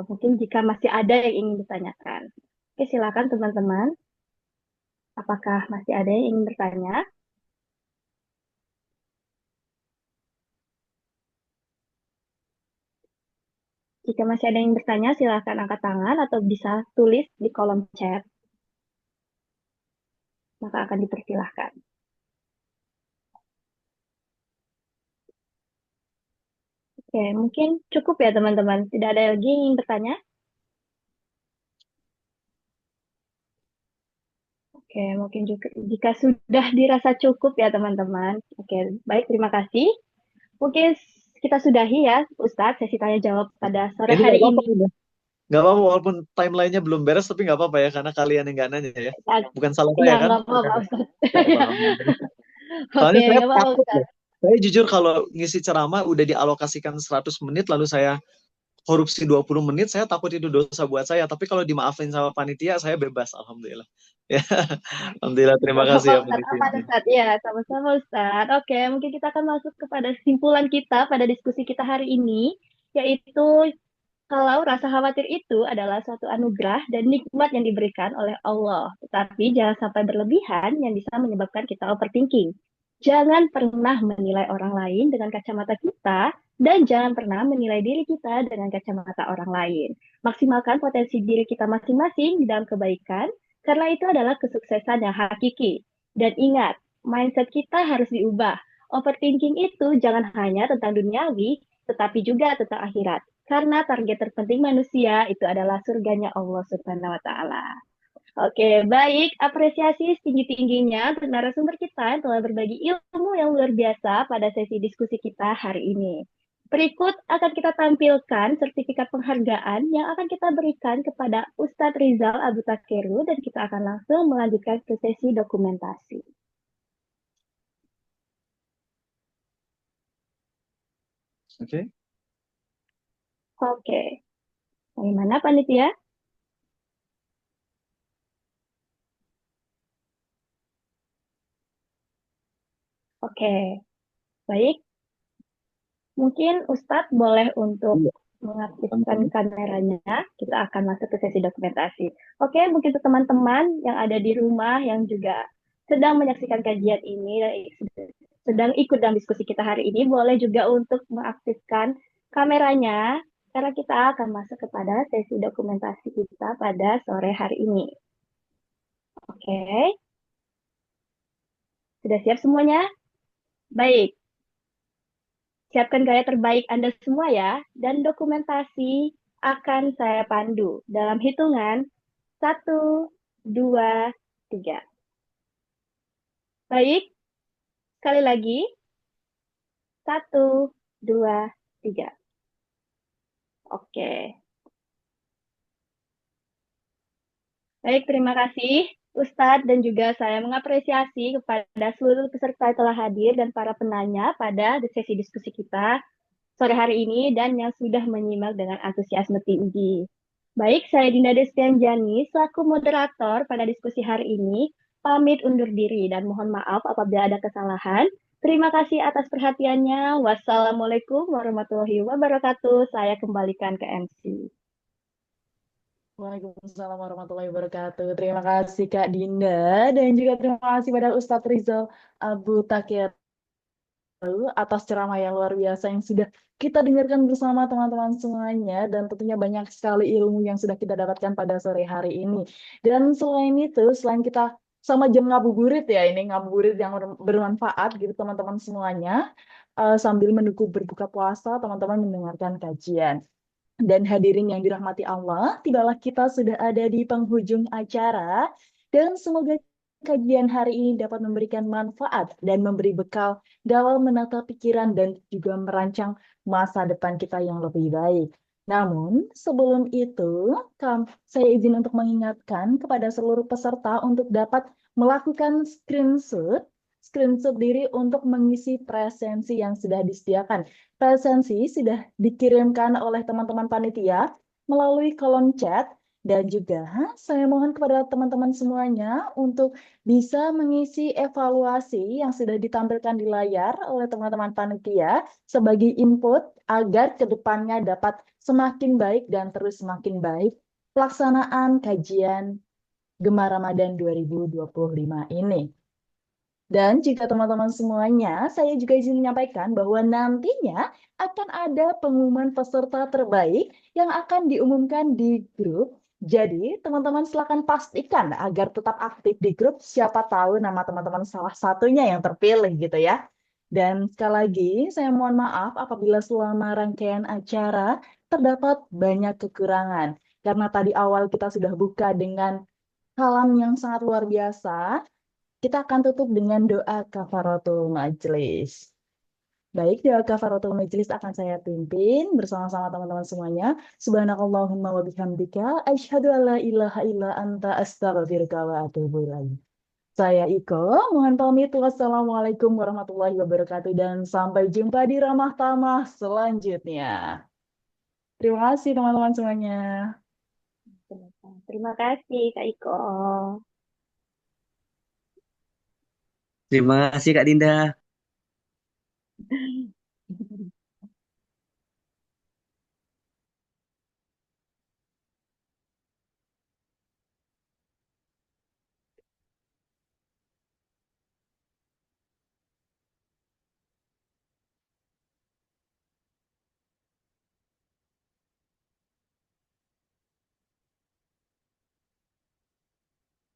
Mungkin jika masih ada yang ingin ditanyakan. Oke, silakan teman-teman. Apakah masih ada yang ingin bertanya? Jika masih ada yang ingin bertanya, silakan angkat tangan atau bisa tulis di kolom chat, maka akan dipersilahkan. Oke, mungkin cukup ya teman-teman. Tidak ada lagi yang ingin bertanya? Oke, mungkin juga jika sudah dirasa cukup ya teman-teman. Oke, baik, terima kasih. Mungkin kita sudahi ya, Ustadz, sesi tanya jawab pada sore Ini hari nggak apa-apa, ini. udah. Nggak apa-apa walaupun timelinenya belum beres, tapi nggak apa-apa ya karena kalian yang nggak nanya ya. Bukan salah Iya, saya kan? nggak apa-apa, Ustadz. Nggak apa-apa. Soalnya Oke, saya nggak apa-apa, takut loh. Ustadz. Saya jujur kalau ngisi ceramah udah dialokasikan 100 menit lalu saya korupsi 20 menit, saya takut itu dosa buat saya. Tapi kalau dimaafin sama panitia, saya bebas, alhamdulillah. Ya, alhamdulillah, terima Nggak kasih ya apa-apa, Ustadz. Apa, panitia. Ustadz? Iya, sama-sama, Ustadz. Oke, mungkin kita akan masuk kepada kesimpulan kita pada diskusi kita hari ini, yaitu kalau rasa khawatir itu adalah suatu anugerah dan nikmat yang diberikan oleh Allah, tetapi jangan sampai berlebihan yang bisa menyebabkan kita overthinking. Jangan pernah menilai orang lain dengan kacamata kita, dan jangan pernah menilai diri kita dengan kacamata orang lain. Maksimalkan potensi diri kita masing-masing di dalam kebaikan, karena itu adalah kesuksesan yang hakiki. Dan ingat, mindset kita harus diubah. Overthinking itu jangan hanya tentang duniawi, tetapi juga tentang akhirat. Karena target terpenting manusia itu adalah surganya Allah Subhanahu wa Ta'ala. Oke, baik. Apresiasi setinggi-tingginya untuk narasumber kita yang telah berbagi ilmu yang luar biasa pada sesi diskusi kita hari ini. Berikut akan kita tampilkan sertifikat penghargaan yang akan kita berikan kepada Ustadz Rizal Abu Takeru dan kita akan langsung melanjutkan ke sesi dokumentasi. Oke. Oke. Bagaimana panitia? Oke, baik. Mungkin Ustadz boleh untuk Iya. mengaktifkan kameranya. Kita akan masuk ke sesi dokumentasi. Oke, mungkin untuk teman-teman yang ada di rumah yang juga sedang menyaksikan kajian ini, sedang ikut dalam diskusi kita hari ini, boleh juga untuk mengaktifkan kameranya, karena kita akan masuk kepada sesi dokumentasi kita pada sore hari ini. Oke, sudah siap semuanya? Baik. Siapkan gaya terbaik Anda semua ya, dan dokumentasi akan saya pandu dalam hitungan 1, 2, 3. Baik, sekali lagi. 1, 2, 3. Oke. Baik, terima kasih Ustadz dan juga saya mengapresiasi kepada seluruh peserta yang telah hadir dan para penanya pada sesi diskusi kita sore hari ini dan yang sudah menyimak dengan antusiasme tinggi. Baik, saya Dinda Destianjani selaku moderator pada diskusi hari ini pamit undur diri dan mohon maaf apabila ada kesalahan. Terima kasih atas perhatiannya. Wassalamualaikum warahmatullahi wabarakatuh. Saya kembalikan ke MC. Waalaikumsalam warahmatullahi wabarakatuh. Terima kasih Kak Dinda dan juga terima kasih pada Ustadz Rizal Abu Takeru atas ceramah yang luar biasa yang sudah kita dengarkan bersama teman-teman semuanya dan tentunya banyak sekali ilmu yang sudah kita dapatkan pada sore hari ini. Dan selain itu, selain kita sama jam ngabuburit ya, ini ngabuburit yang bermanfaat gitu teman-teman semuanya, sambil menunggu berbuka puasa, teman-teman mendengarkan kajian. Dan hadirin yang dirahmati Allah, tibalah kita sudah ada di penghujung acara dan semoga kajian hari ini dapat memberikan manfaat dan memberi bekal dalam menata pikiran dan juga merancang masa depan kita yang lebih baik. Namun, sebelum itu, saya izin untuk mengingatkan kepada seluruh peserta untuk dapat melakukan screenshot diri untuk mengisi presensi yang sudah disediakan. Presensi sudah dikirimkan oleh teman-teman panitia melalui kolom chat, dan juga saya mohon kepada teman-teman semuanya untuk bisa mengisi evaluasi yang sudah ditampilkan di layar oleh teman-teman panitia sebagai input agar kedepannya dapat semakin baik dan terus semakin baik pelaksanaan kajian Gemar Ramadan 2025 ini. Dan juga teman-teman semuanya, saya juga izin menyampaikan bahwa nantinya akan ada pengumuman peserta terbaik yang akan diumumkan di grup. Jadi, teman-teman silakan pastikan agar tetap aktif di grup, siapa tahu nama teman-teman salah satunya yang terpilih gitu ya. Dan sekali lagi, saya mohon maaf apabila selama rangkaian acara terdapat banyak kekurangan. Karena tadi awal kita sudah buka dengan kalam yang sangat luar biasa, kita akan tutup dengan doa kafaratul majelis. Baik, doa kafaratul majelis akan saya pimpin bersama-sama teman-teman semuanya. Subhanakallahumma wa bihamdika asyhadu an la ilaha illa anta astaghfiruka wa atubu ilaik. Saya Iko, mohon pamit. Wassalamualaikum warahmatullahi wabarakatuh dan sampai jumpa di ramah tamah selanjutnya. Terima kasih teman-teman semuanya. Terima kasih, Kak Iko. Terima kasih Kak Dinda.